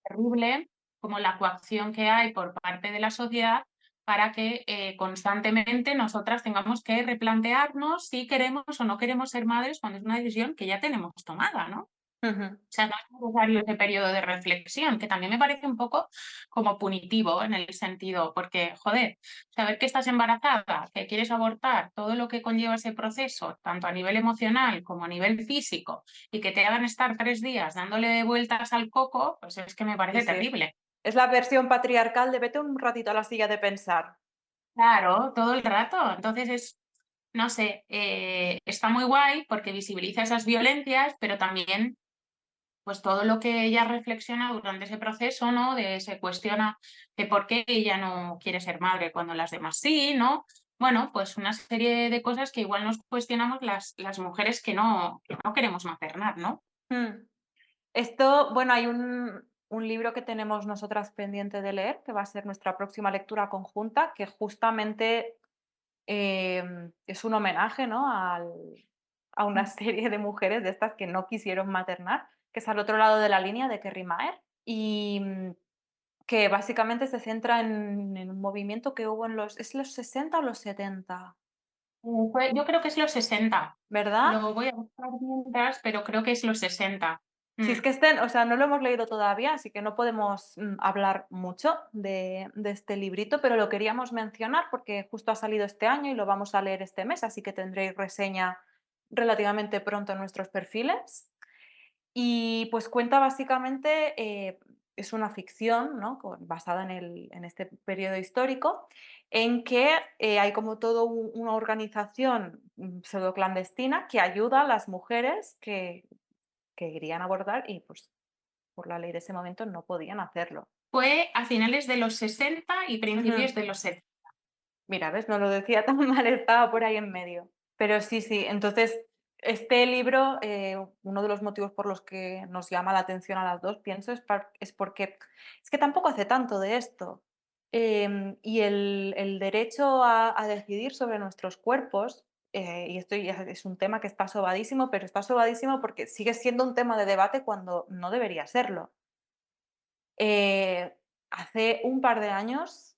terrible, como la coacción que hay por parte de la sociedad para que constantemente nosotras tengamos que replantearnos si queremos o no queremos ser madres cuando es una decisión que ya tenemos tomada, ¿no? Ujú. O sea, no es necesario ese periodo de reflexión, que también me parece un poco como punitivo en el sentido, porque, joder, saber que estás embarazada, que quieres abortar, todo lo que conlleva ese proceso, tanto a nivel emocional como a nivel físico, y que te hagan estar 3 días dándole vueltas al coco, pues es que me Sí, parece sí. terrible. Es la versión patriarcal de vete un ratito a la silla de pensar. Claro, todo el rato. Entonces es, no sé, está muy guay porque visibiliza esas violencias, pero también pues todo lo que ella reflexiona durante ese proceso, ¿no? Se cuestiona de por qué ella no quiere ser madre cuando las demás sí, ¿no? Bueno, pues una serie de cosas que igual nos cuestionamos las mujeres que no queremos maternar, ¿no? Mm. Esto, bueno, hay un libro que tenemos nosotras pendiente de leer, que va a ser nuestra próxima lectura conjunta, que justamente es un homenaje, ¿no? A una serie de mujeres de estas que no quisieron maternar, que es Al otro lado de la línea de Kerry Maher, y que básicamente se centra en un movimiento que hubo ¿es los 60 o los 70? Yo creo que es los 60. ¿Verdad? Lo voy a buscar mientras, pero creo que es los 60. Si es Mm. que o sea, no lo hemos leído todavía, así que no podemos hablar mucho de este librito, pero lo queríamos mencionar porque justo ha salido este año y lo vamos a leer este mes, así que tendréis reseña relativamente pronto en nuestros perfiles. Y pues cuenta básicamente, es una ficción, ¿no? Basada en este periodo histórico, en que hay como todo una organización pseudo clandestina que ayuda a las mujeres que querían abortar y pues por la ley de ese momento no podían hacerlo. Fue a finales de los 60 y Ujú. principios de los 70. Mira, ¿ves? No lo decía tan mal, estaba por ahí en medio. Pero sí, sí, entonces este libro, uno de los motivos por los que nos llama la atención a las dos, pienso, es porque es que tampoco hace tanto de esto. Y el derecho a decidir sobre nuestros cuerpos, y esto ya es un tema que está sobadísimo, pero está sobadísimo porque sigue siendo un tema de debate cuando no debería serlo. Hace un par de años,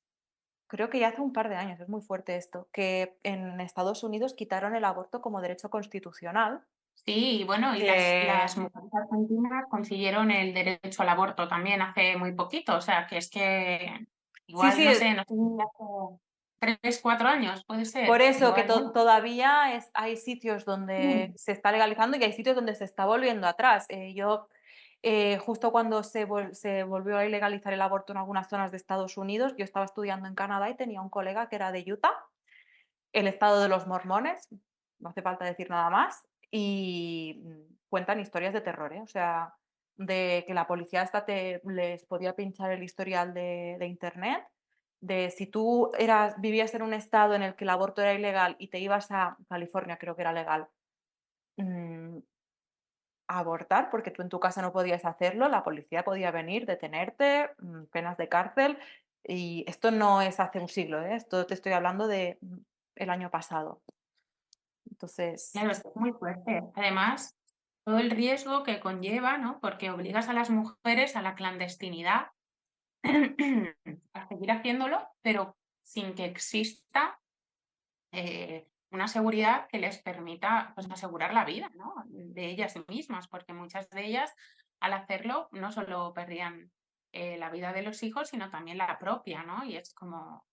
creo que ya hace un par de años, es muy fuerte esto, que en Estados Unidos quitaron el aborto como derecho constitucional, Sí, y bueno, y las que mujeres argentinas consiguieron el derecho al aborto también hace muy poquito, o sea, que es que sí, igual, sí, no sé si hace 3, 4 años, puede por ser, eso que igual, bueno. todavía hay sitios donde Mm. se está legalizando y hay sitios donde se está volviendo atrás. Justo cuando se volvió a ilegalizar el aborto en algunas zonas de Estados Unidos, yo estaba estudiando en Canadá y tenía un colega que era de Utah, el estado de los mormones, no hace falta decir nada más, y cuentan historias de terror, ¿eh? O sea, de que la policía hasta les podía pinchar el historial de internet, de si tú vivías en un estado en el que el aborto era ilegal y te ibas a California, creo que era legal, mm, a abortar, porque tú en tu casa no podías hacerlo, la policía podía venir, detenerte, penas de cárcel, y esto no es hace un siglo, ¿eh? Esto te estoy hablando de el año pasado. Entonces, Claro, es que es muy fuerte. Además, todo el riesgo que conlleva, ¿no? Porque obligas a las mujeres a la clandestinidad, a seguir haciéndolo, pero sin que exista una seguridad que les permita pues, asegurar la vida, ¿no? De ellas mismas, porque muchas de ellas al hacerlo no solo perdían la vida de los hijos, sino también la propia, ¿no? Y es como,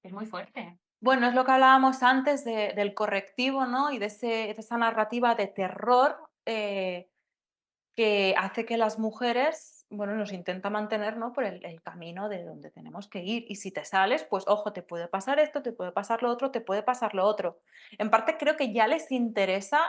es muy fuerte. bueno, es lo que hablábamos antes del correctivo, ¿no? Y de esa narrativa de terror, que hace que las mujeres, bueno, nos intenta mantener, ¿no? Por el camino de donde tenemos que ir. Y si te sales, pues ojo, te puede pasar esto, te puede pasar lo otro, te puede pasar lo otro. En parte creo que ya les interesa,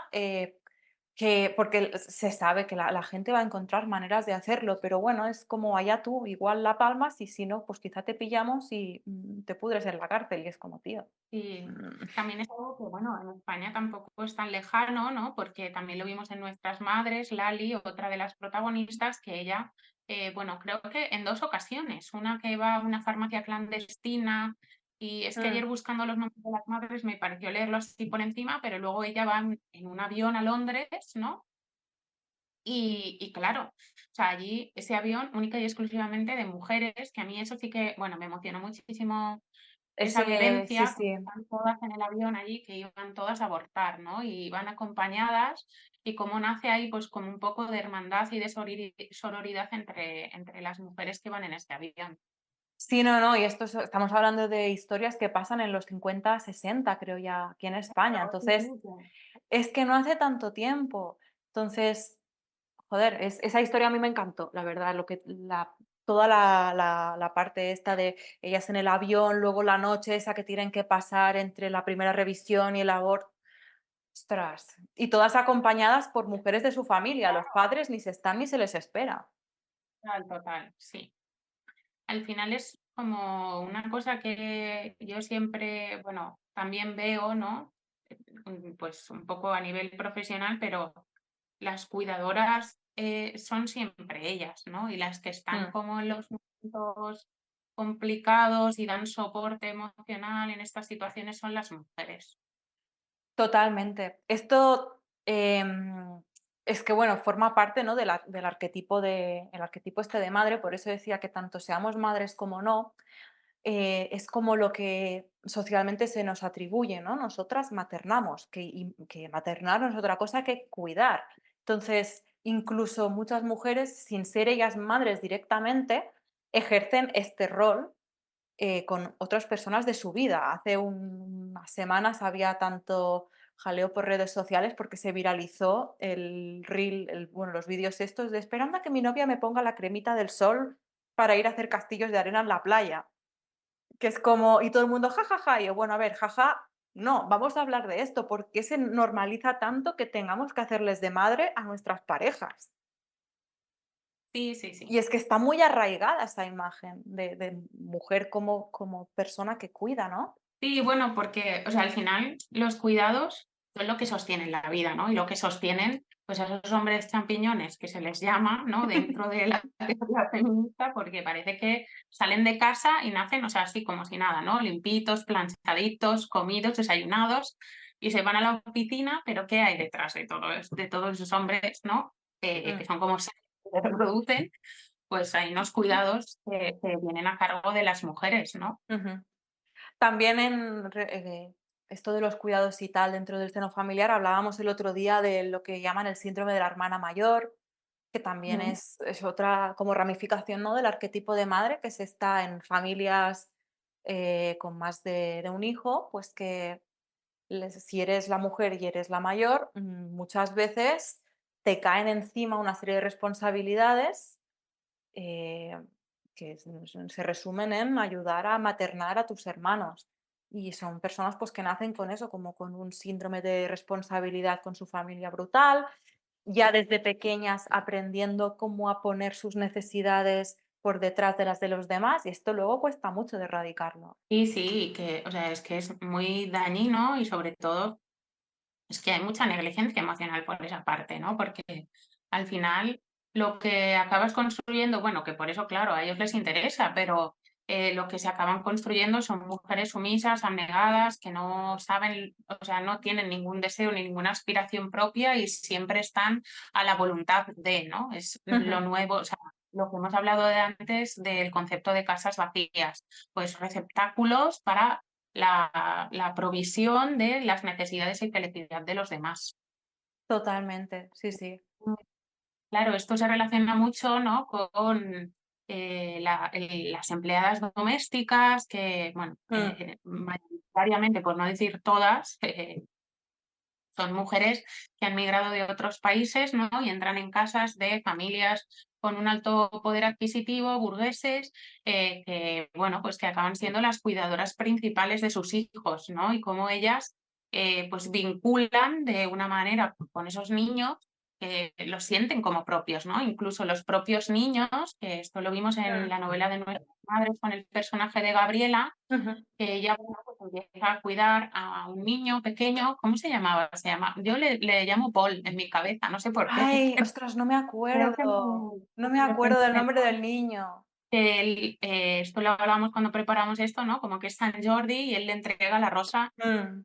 porque se sabe que la gente va a encontrar maneras de hacerlo, pero bueno, es como allá tú, igual la palmas y si no, pues quizá te pillamos y te pudres en la cárcel y es como, tío. Y mm, también es algo que, bueno, en España tampoco es tan lejano, ¿no? Porque también lo vimos en Nuestras Madres, Lali, otra de las protagonistas, que ella, bueno, creo que en 2 ocasiones, una que va a una farmacia clandestina Y es que ayer Mm. buscando los nombres de las madres me pareció leerlo así por encima, pero luego ella va en un avión a Londres, ¿no? Y claro, o sea, allí ese avión única y exclusivamente de mujeres, que a mí eso sí que, bueno, me emocionó muchísimo esa Sí, vivencia, porque sí. están todas en el avión allí, que iban todas a abortar, ¿no? Y van acompañadas, y cómo nace ahí, pues, como un poco de hermandad y de sororidad entre las mujeres que van en este avión. Sí, no, no, y estamos hablando de historias que pasan en los 50, 60, creo ya, aquí en España. Claro, sí, Entonces, sí, sí. es que no hace tanto tiempo. Entonces, joder, esa historia a mí me encantó, la verdad, toda la parte esta de ellas en el avión, luego la noche esa que tienen que pasar entre la primera revisión y el aborto. Ostras, y todas acompañadas por mujeres de su familia, los padres ni se están ni se les espera. Total, total, sí. Al final es como una cosa que yo siempre, bueno, también veo, ¿no? Pues un poco a nivel profesional, pero las cuidadoras, son siempre ellas, ¿no? Y las que están Mm. como en los momentos complicados y dan soporte emocional en estas situaciones son las mujeres. Totalmente. Esto, es que, bueno, forma parte, ¿no?, del arquetipo el arquetipo este de madre, por eso decía que tanto seamos madres como no, es como lo que socialmente se nos atribuye, ¿no? Nosotras maternamos, que maternar no es otra cosa que cuidar. Entonces, incluso muchas mujeres, sin ser ellas madres directamente, ejercen este rol con otras personas de su vida. Hace unas semanas había tanto jaleo por redes sociales porque se viralizó el reel, bueno, los vídeos estos de esperando a que mi novia me ponga la cremita del sol para ir a hacer castillos de arena en la playa. Que es como, y todo el mundo, jajaja, y yo, bueno, a ver, jaja, no, vamos a hablar de esto, ¿por qué se normaliza tanto que tengamos que hacerles de madre a nuestras parejas? Sí, sí, Y sí. es que está muy arraigada esa imagen de mujer como persona que cuida, ¿no? Sí, bueno, porque, o sea, al final los cuidados son lo que sostienen la vida, ¿no? Y lo que sostienen, pues, a esos hombres champiñones que se les llama, ¿no? Dentro de la teoría feminista, porque parece que salen de casa y nacen, o sea, así como si nada, ¿no? Limpitos, planchaditos, comidos, desayunados, y se van a la oficina, pero ¿qué hay detrás de todos esos hombres, ¿no? Que Mm, son como seres que se reproducen, pues hay unos cuidados que vienen a cargo de las mujeres, ¿no? ujú. También esto de los cuidados y tal dentro del seno familiar, hablábamos el otro día de lo que llaman el síndrome de la hermana mayor, que también Mm. es otra como ramificación, ¿no?, del arquetipo de madre, que se está en familias con más de un hijo, pues que si eres la mujer y eres la mayor, muchas veces te caen encima una serie de responsabilidades eh, que se resumen en ayudar a maternar a tus hermanos. Y son personas pues que nacen con eso, como con un síndrome de responsabilidad con su familia brutal, ya desde pequeñas aprendiendo cómo a poner sus necesidades por detrás de las de los demás, y esto luego cuesta mucho de erradicarlo. Sí, sí, que, o sea, es que es muy dañino y sobre todo es que hay mucha negligencia emocional por esa parte, ¿no? Porque al final lo que acabas construyendo, bueno, que por eso, claro, a ellos les interesa, pero lo que se acaban construyendo son mujeres sumisas, abnegadas, que no saben, o sea, no tienen ningún deseo ni ninguna aspiración propia y siempre están a la voluntad de, ¿no? Es lo Ujú. nuevo, o sea, lo que hemos hablado de antes del concepto de casas vacías, pues receptáculos para la provisión de las necesidades y felicidad de los demás. Totalmente, sí, sí. Claro, esto se relaciona mucho, ¿no?, con, las empleadas domésticas que, bueno, Mm, mayoritariamente, por no decir todas, son mujeres que han migrado de otros países, ¿no? Y entran en casas de familias con un alto poder adquisitivo, burgueses, que, bueno, pues que acaban siendo las cuidadoras principales de sus hijos, ¿no? Y cómo ellas, pues vinculan de una manera con esos niños que los sienten como propios, ¿no? Incluso los propios niños, que esto lo vimos en mm, la novela de Nuestras Madres con el personaje de Gabriela, ujú. que ella, bueno, pues empieza a cuidar a un niño pequeño, ¿cómo se llamaba? Yo le llamo Paul en mi cabeza, no sé por qué. Ay, ostras, no me Creo que acuerdo. No me me acuerdo del me nombre del niño. que él, esto lo hablábamos cuando preparamos esto, ¿no? Como que es San Jordi y él le entrega la rosa Mm,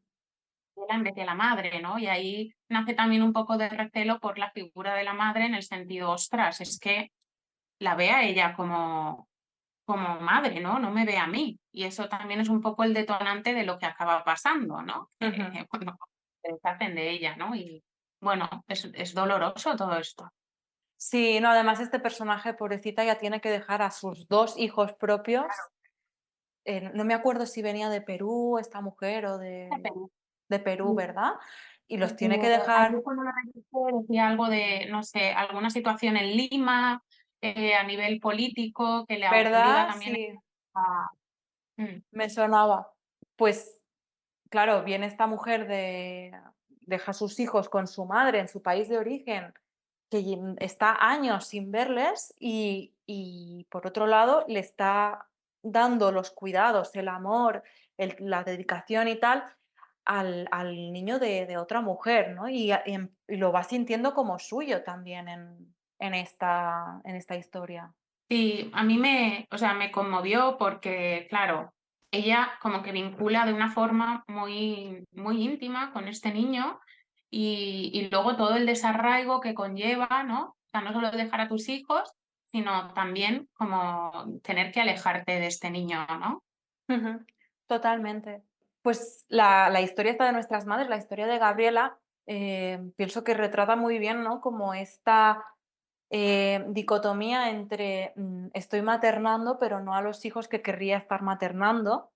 en vez de la madre, ¿no? Y ahí nace también un poco de recelo por la figura de la madre en el sentido, ostras, es que la ve a ella como madre, ¿no? No me ve a mí. Y eso también es un poco el detonante de lo que acaba pasando, ¿no? ujú. Bueno, se deshacen de ella, ¿no? Y bueno, es doloroso todo esto. Sí, no, además este personaje, pobrecita, ya tiene que dejar a sus 2 hijos propios. No me acuerdo si venía de Perú esta mujer o de Perú, ¿verdad? Y los tiene que Ayer dejar, cuando la revisé decía algo de, no sé, alguna situación en Lima, a nivel político, que le obliga ¿verdad? también Sí, a... Mm. me sonaba. Pues claro, viene esta mujer deja a sus hijos con su madre en su país de origen, que está años sin verles y por otro lado le está dando los cuidados, el amor, la dedicación y tal al niño de otra mujer, ¿no? Y lo va sintiendo como suyo también en esta historia. Sí, a mí o sea, me conmovió porque, claro, ella como que vincula de una forma muy, muy íntima con este niño y luego todo el desarraigo que conlleva, ¿no? O sea, no solo dejar a tus hijos, sino también como tener que alejarte de este niño, ¿no? Ujú, totalmente. Pues la historia esta de nuestras madres, la historia de Gabriela, pienso que retrata muy bien, ¿no? Como esta dicotomía entre estoy maternando, pero no a los hijos que querría estar maternando.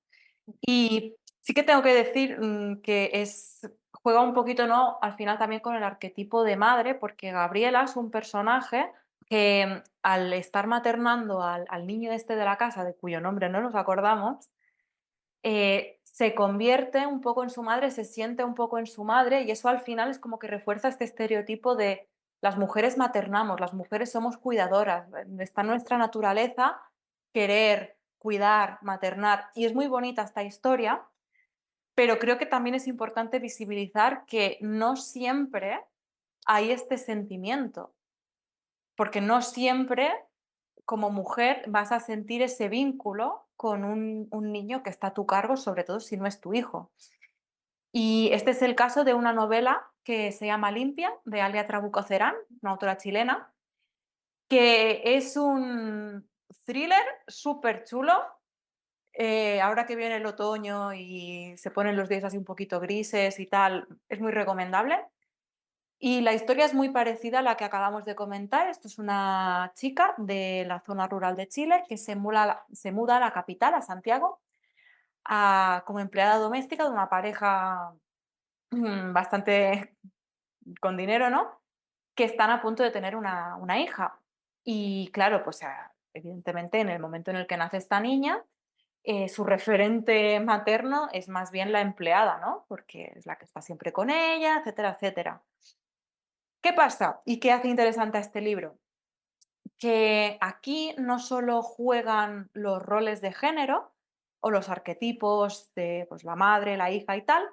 Y sí que tengo que decir que juega un poquito, ¿no? Al final también con el arquetipo de madre, porque Gabriela es un personaje que al estar maternando al niño este de la casa, de cuyo nombre no nos acordamos, se convierte un poco en su madre, se siente un poco en su madre y eso al final es como que refuerza este estereotipo de las mujeres maternamos, las mujeres somos cuidadoras, está en nuestra naturaleza querer, cuidar, maternar y es muy bonita esta historia, pero creo que también es importante visibilizar que no siempre hay este sentimiento, porque no siempre como mujer vas a sentir ese vínculo con un niño que está a tu cargo, sobre todo si no es tu hijo. Y este es el caso de una novela que se llama Limpia, de Alia Trabuco Cerán, una autora chilena, que es un thriller súper chulo. Ahora que viene el otoño y se ponen los días así un poquito grises y tal, es muy recomendable. Y la historia es muy parecida a la que acabamos de comentar. Esto es una chica de la zona rural de Chile que se muda a la capital, a Santiago, como empleada doméstica de una pareja bastante con dinero, ¿no? Que están a punto de tener una hija. Y claro, pues evidentemente en el momento en el que nace esta niña, su referente materno es más bien la empleada, ¿no? Porque es la que está siempre con ella, etcétera, etcétera. ¿Qué pasa? ¿Y qué hace interesante a este libro? Que aquí no solo juegan los roles de género o los arquetipos de pues, la madre, la hija y tal,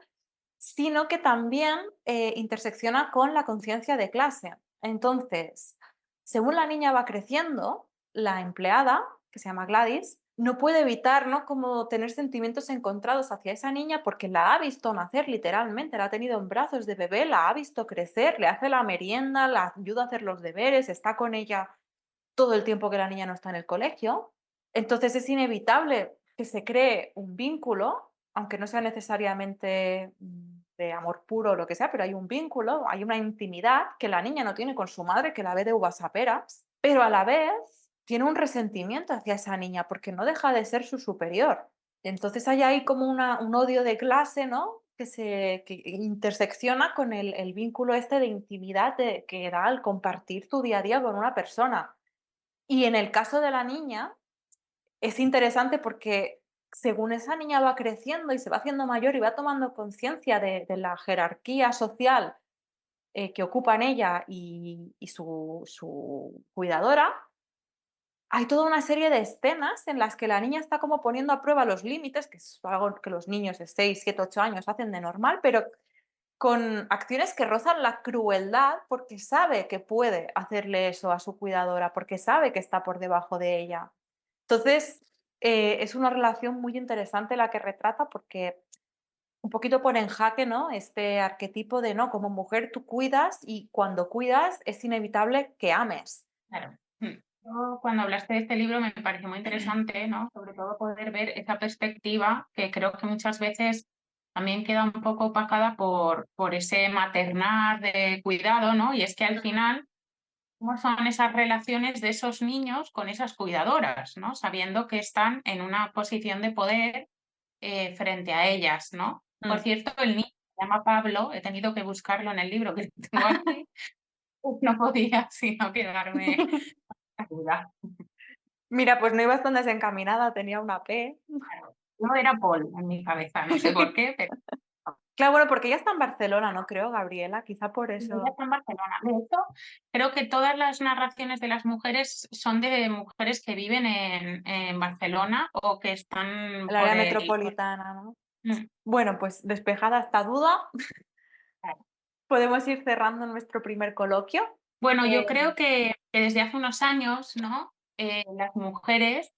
sino que también intersecciona con la conciencia de clase. Entonces, según la niña va creciendo, la empleada, que se llama Gladys, no puede evitar, ¿no? Como tener sentimientos encontrados hacia esa niña porque la ha visto nacer literalmente, la ha tenido en brazos de bebé, la ha visto crecer, le hace la merienda, la ayuda a hacer los deberes, está con ella todo el tiempo que la niña no está en el colegio. Entonces es inevitable que se cree un vínculo, aunque no sea necesariamente de amor puro o lo que sea, pero hay un vínculo, hay una intimidad que la niña no tiene con su madre, que la ve de uvas a peras, pero a la vez tiene un resentimiento hacia esa niña porque no deja de ser su superior. Entonces hay ahí como un odio de clase, ¿no? Que intersecciona con el vínculo este de intimidad que da al compartir tu día a día con una persona. Y en el caso de la niña, es interesante porque según esa niña va creciendo y se va haciendo mayor y va tomando conciencia de la jerarquía social que ocupan ella y su cuidadora, hay toda una serie de escenas en las que la niña está como poniendo a prueba los límites, que es algo que los niños de 6 7 8 años hacen de normal, pero con acciones que rozan la crueldad porque sabe que puede hacerle eso a su cuidadora, porque sabe que está por debajo de ella. Entonces, es una relación muy interesante la que retrata porque un poquito pone en jaque, ¿no? Este arquetipo de, no, como mujer tú cuidas y cuando cuidas es inevitable que ames. Claro. Yo, cuando hablaste de este libro me pareció muy interesante, ¿no? Sobre todo poder ver esa perspectiva que creo que muchas veces también queda un poco opacada por ese maternar de cuidado, ¿no? Y es que al final, ¿cómo son esas relaciones de esos niños con esas cuidadoras, ¿no? Sabiendo que están en una posición de poder frente a ellas, ¿no? Por Mm. cierto, el niño se llama Pablo, he tenido que buscarlo en el libro que tengo aquí, no podía sino quedarme a duda. Mira, pues no ibas tan desencaminada, tenía una P. Claro, no era Paul en mi cabeza, no sé por qué, pero Claro, bueno, porque ella está en Barcelona, ¿no? Creo, Gabriela, quizá por ella eso. está en Barcelona. De hecho, creo que todas las narraciones de las mujeres son de mujeres que viven en Barcelona o que están El por área el. metropolitana, ¿no? Mm, Bueno, pues despejada esta duda, claro. podemos ir cerrando nuestro primer coloquio. Bueno, yo Eh, creo que desde hace unos años, ¿no? Las mujeres.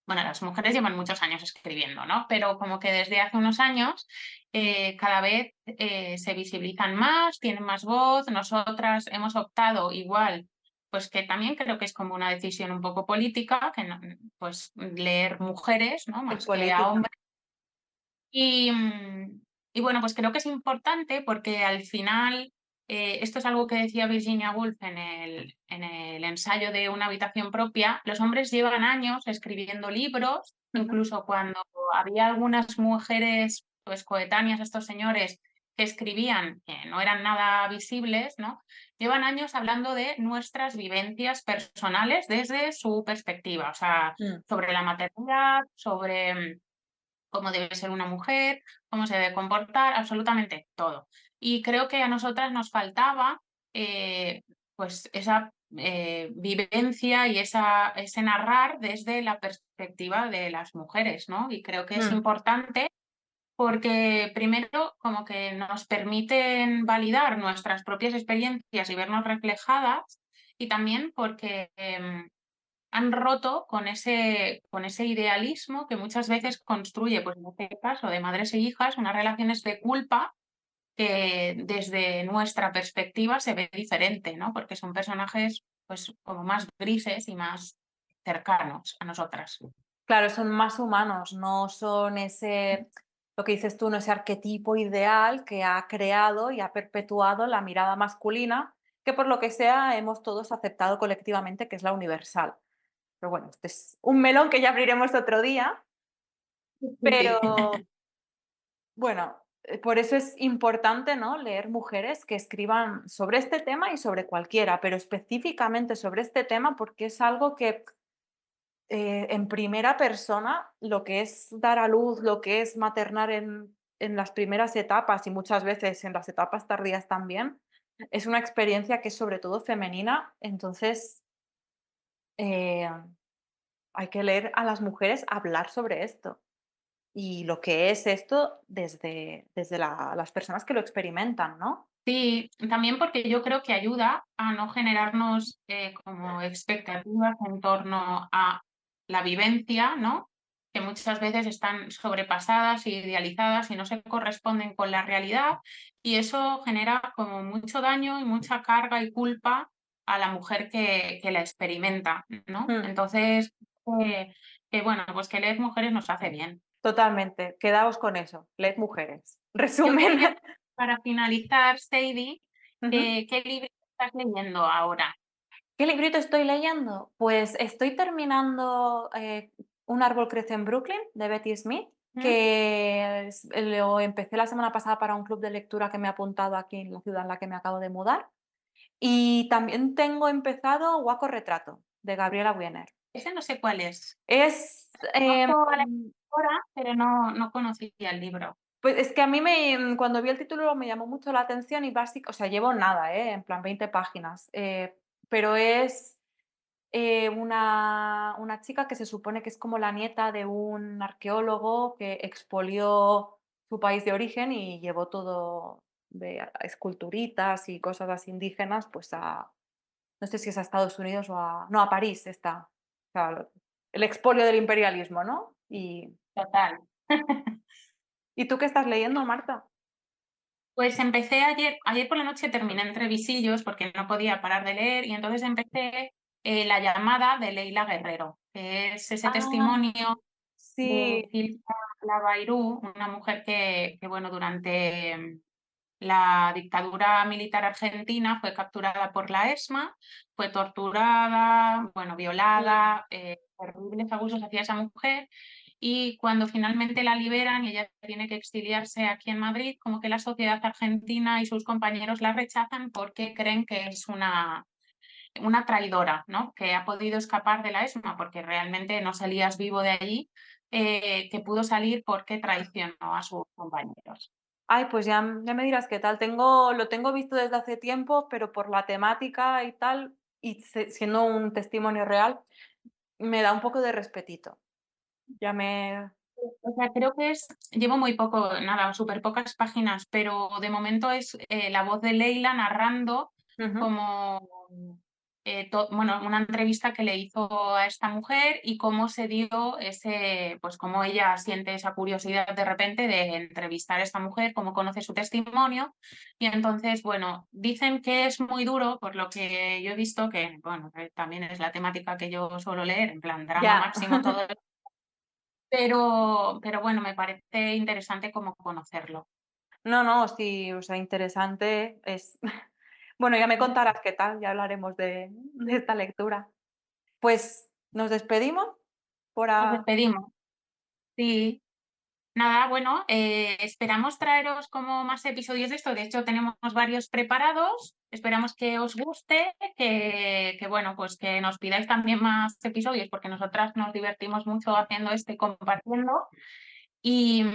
Bueno, las mujeres llevan muchos años escribiendo, ¿no? Pero como que desde hace unos años cada vez se visibilizan más, tienen más voz. Nosotras hemos optado igual, pues que también creo que es como una decisión un poco política, que pues leer mujeres, ¿no? es Más que a política. hombres. Y, y bueno, pues creo que es importante porque al final, esto es algo que decía Virginia Woolf en el ensayo de Una habitación propia, los hombres llevan años escribiendo libros, Ujú. incluso cuando había algunas mujeres pues coetáneas a estos señores que escribían, que no eran nada visibles, ¿no? Llevan años hablando de nuestras vivencias personales desde su perspectiva, o sea, Mm. sobre la maternidad, sobre cómo debe ser una mujer, cómo se debe comportar, absolutamente todo. Y creo que a nosotras nos faltaba pues esa vivencia y ese narrar desde la perspectiva de las mujeres, ¿no? Y creo que es Mm. importante porque primero como que nos permiten validar nuestras propias experiencias y vernos reflejadas y también porque han roto con ese idealismo que muchas veces construye, pues en este caso de madres e hijas, unas relaciones de culpa que desde nuestra perspectiva se ve diferente, ¿no? Porque son personajes pues como más grises y más cercanos a nosotras. Claro, son más humanos, no son ese, lo que dices tú, no ese arquetipo ideal que ha creado y ha perpetuado la mirada masculina, que por lo que sea hemos todos aceptado colectivamente que es la universal. Pero bueno, este es un melón que ya abriremos otro día, Sí, sí. pero bueno, por eso es importante, ¿no? Leer mujeres que escriban sobre este tema y sobre cualquiera, pero específicamente sobre este tema porque es algo que en primera persona, lo que es dar a luz, lo que es maternar en las primeras etapas y muchas veces en las etapas tardías también, es una experiencia que es sobre todo femenina. Entonces, eh, hay que leer a las mujeres hablar sobre esto y lo que es esto desde las personas que lo experimentan, ¿no? Sí, también porque yo creo que ayuda a no generarnos como expectativas en torno a la vivencia, ¿no? Que muchas veces están sobrepasadas e idealizadas y no se corresponden con la realidad, y eso genera como mucho daño y mucha carga y culpa a la mujer que la experimenta, ¿no? Mm, Entonces, bueno, pues que leer mujeres nos hace bien. totalmente. Quedaos con eso. Leed mujeres. Yo Resumen. quería, para finalizar, Sadie, Ujú. ¿qué libro estás leyendo ahora? ¿Qué librito estoy leyendo? Pues estoy terminando Un árbol crece en Brooklyn, de Betty Smith, ¿Mm? que lo empecé la semana pasada para un club de lectura que me ha apuntado aquí en la ciudad en la que me acabo de mudar. Y también tengo empezado Guaco Retrato, de Gabriela Wiener. Ese no sé cuál es. Es, Conozco a la escritora, pero no conocía el libro. pues es que a mí cuando vi el título me llamó mucho la atención y básico, o sea, llevo nada, en plan 20 páginas, pero es una chica que se supone que es como la nieta de un arqueólogo que expolió su país de origen y llevó todo de esculturitas y cosas así indígenas, pues no sé si es a Estados Unidos o no, a París está. O sea, el expolio del imperialismo, ¿no? total. ¿Y tú qué estás leyendo, Marta? Pues empecé ayer por la noche terminé entre visillos porque no podía parar de leer y entonces empecé La llamada de Leila Guerrero, que es ese Ah, testimonio sí, de Silvia Labairú, una mujer que bueno, durante la dictadura militar argentina fue capturada por la ESMA, fue torturada, bueno, sí. violada, terribles abusos hacia esa mujer y cuando finalmente la liberan y ella tiene que exiliarse aquí en Madrid, como que la sociedad argentina y sus compañeros la rechazan porque creen que es una traidora, ¿no? Que ha podido escapar de la ESMA porque realmente no salías vivo de allí, que pudo salir porque traicionó a sus compañeros. Ay, pues ya me dirás qué tal. Lo tengo visto desde hace tiempo, pero por la temática y tal, y siendo un testimonio real, me da un poco de respetito. Ya me O sea, creo que llevo muy poco, nada, súper pocas páginas, pero de momento es la voz de Leila narrando Ujú. como, bueno, una entrevista que le hizo a esta mujer y cómo se dio pues cómo ella siente esa curiosidad de repente de entrevistar a esta mujer, cómo conoce su testimonio. Y entonces, bueno, dicen que es muy duro, por lo que yo he visto, que, bueno, también es la temática que yo suelo leer, en plan drama Ya. máximo todo pero bueno, me parece interesante como conocerlo. No, no, sí, o sea, interesante es bueno, ya me contarás qué tal, ya hablaremos de esta lectura. Pues, ¿nos despedimos? Por Nos a despedimos. Sí, nada, bueno, esperamos traeros como más episodios de esto. De hecho, tenemos varios preparados. Esperamos que os guste, que bueno, pues que nos pidáis también más episodios, porque nosotras nos divertimos mucho haciendo esto y compartiendo. Y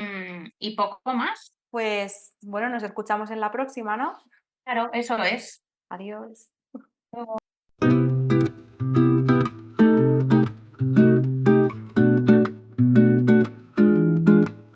poco más. pues, bueno, nos escuchamos en la próxima, ¿no? Claro, eso es. Adiós.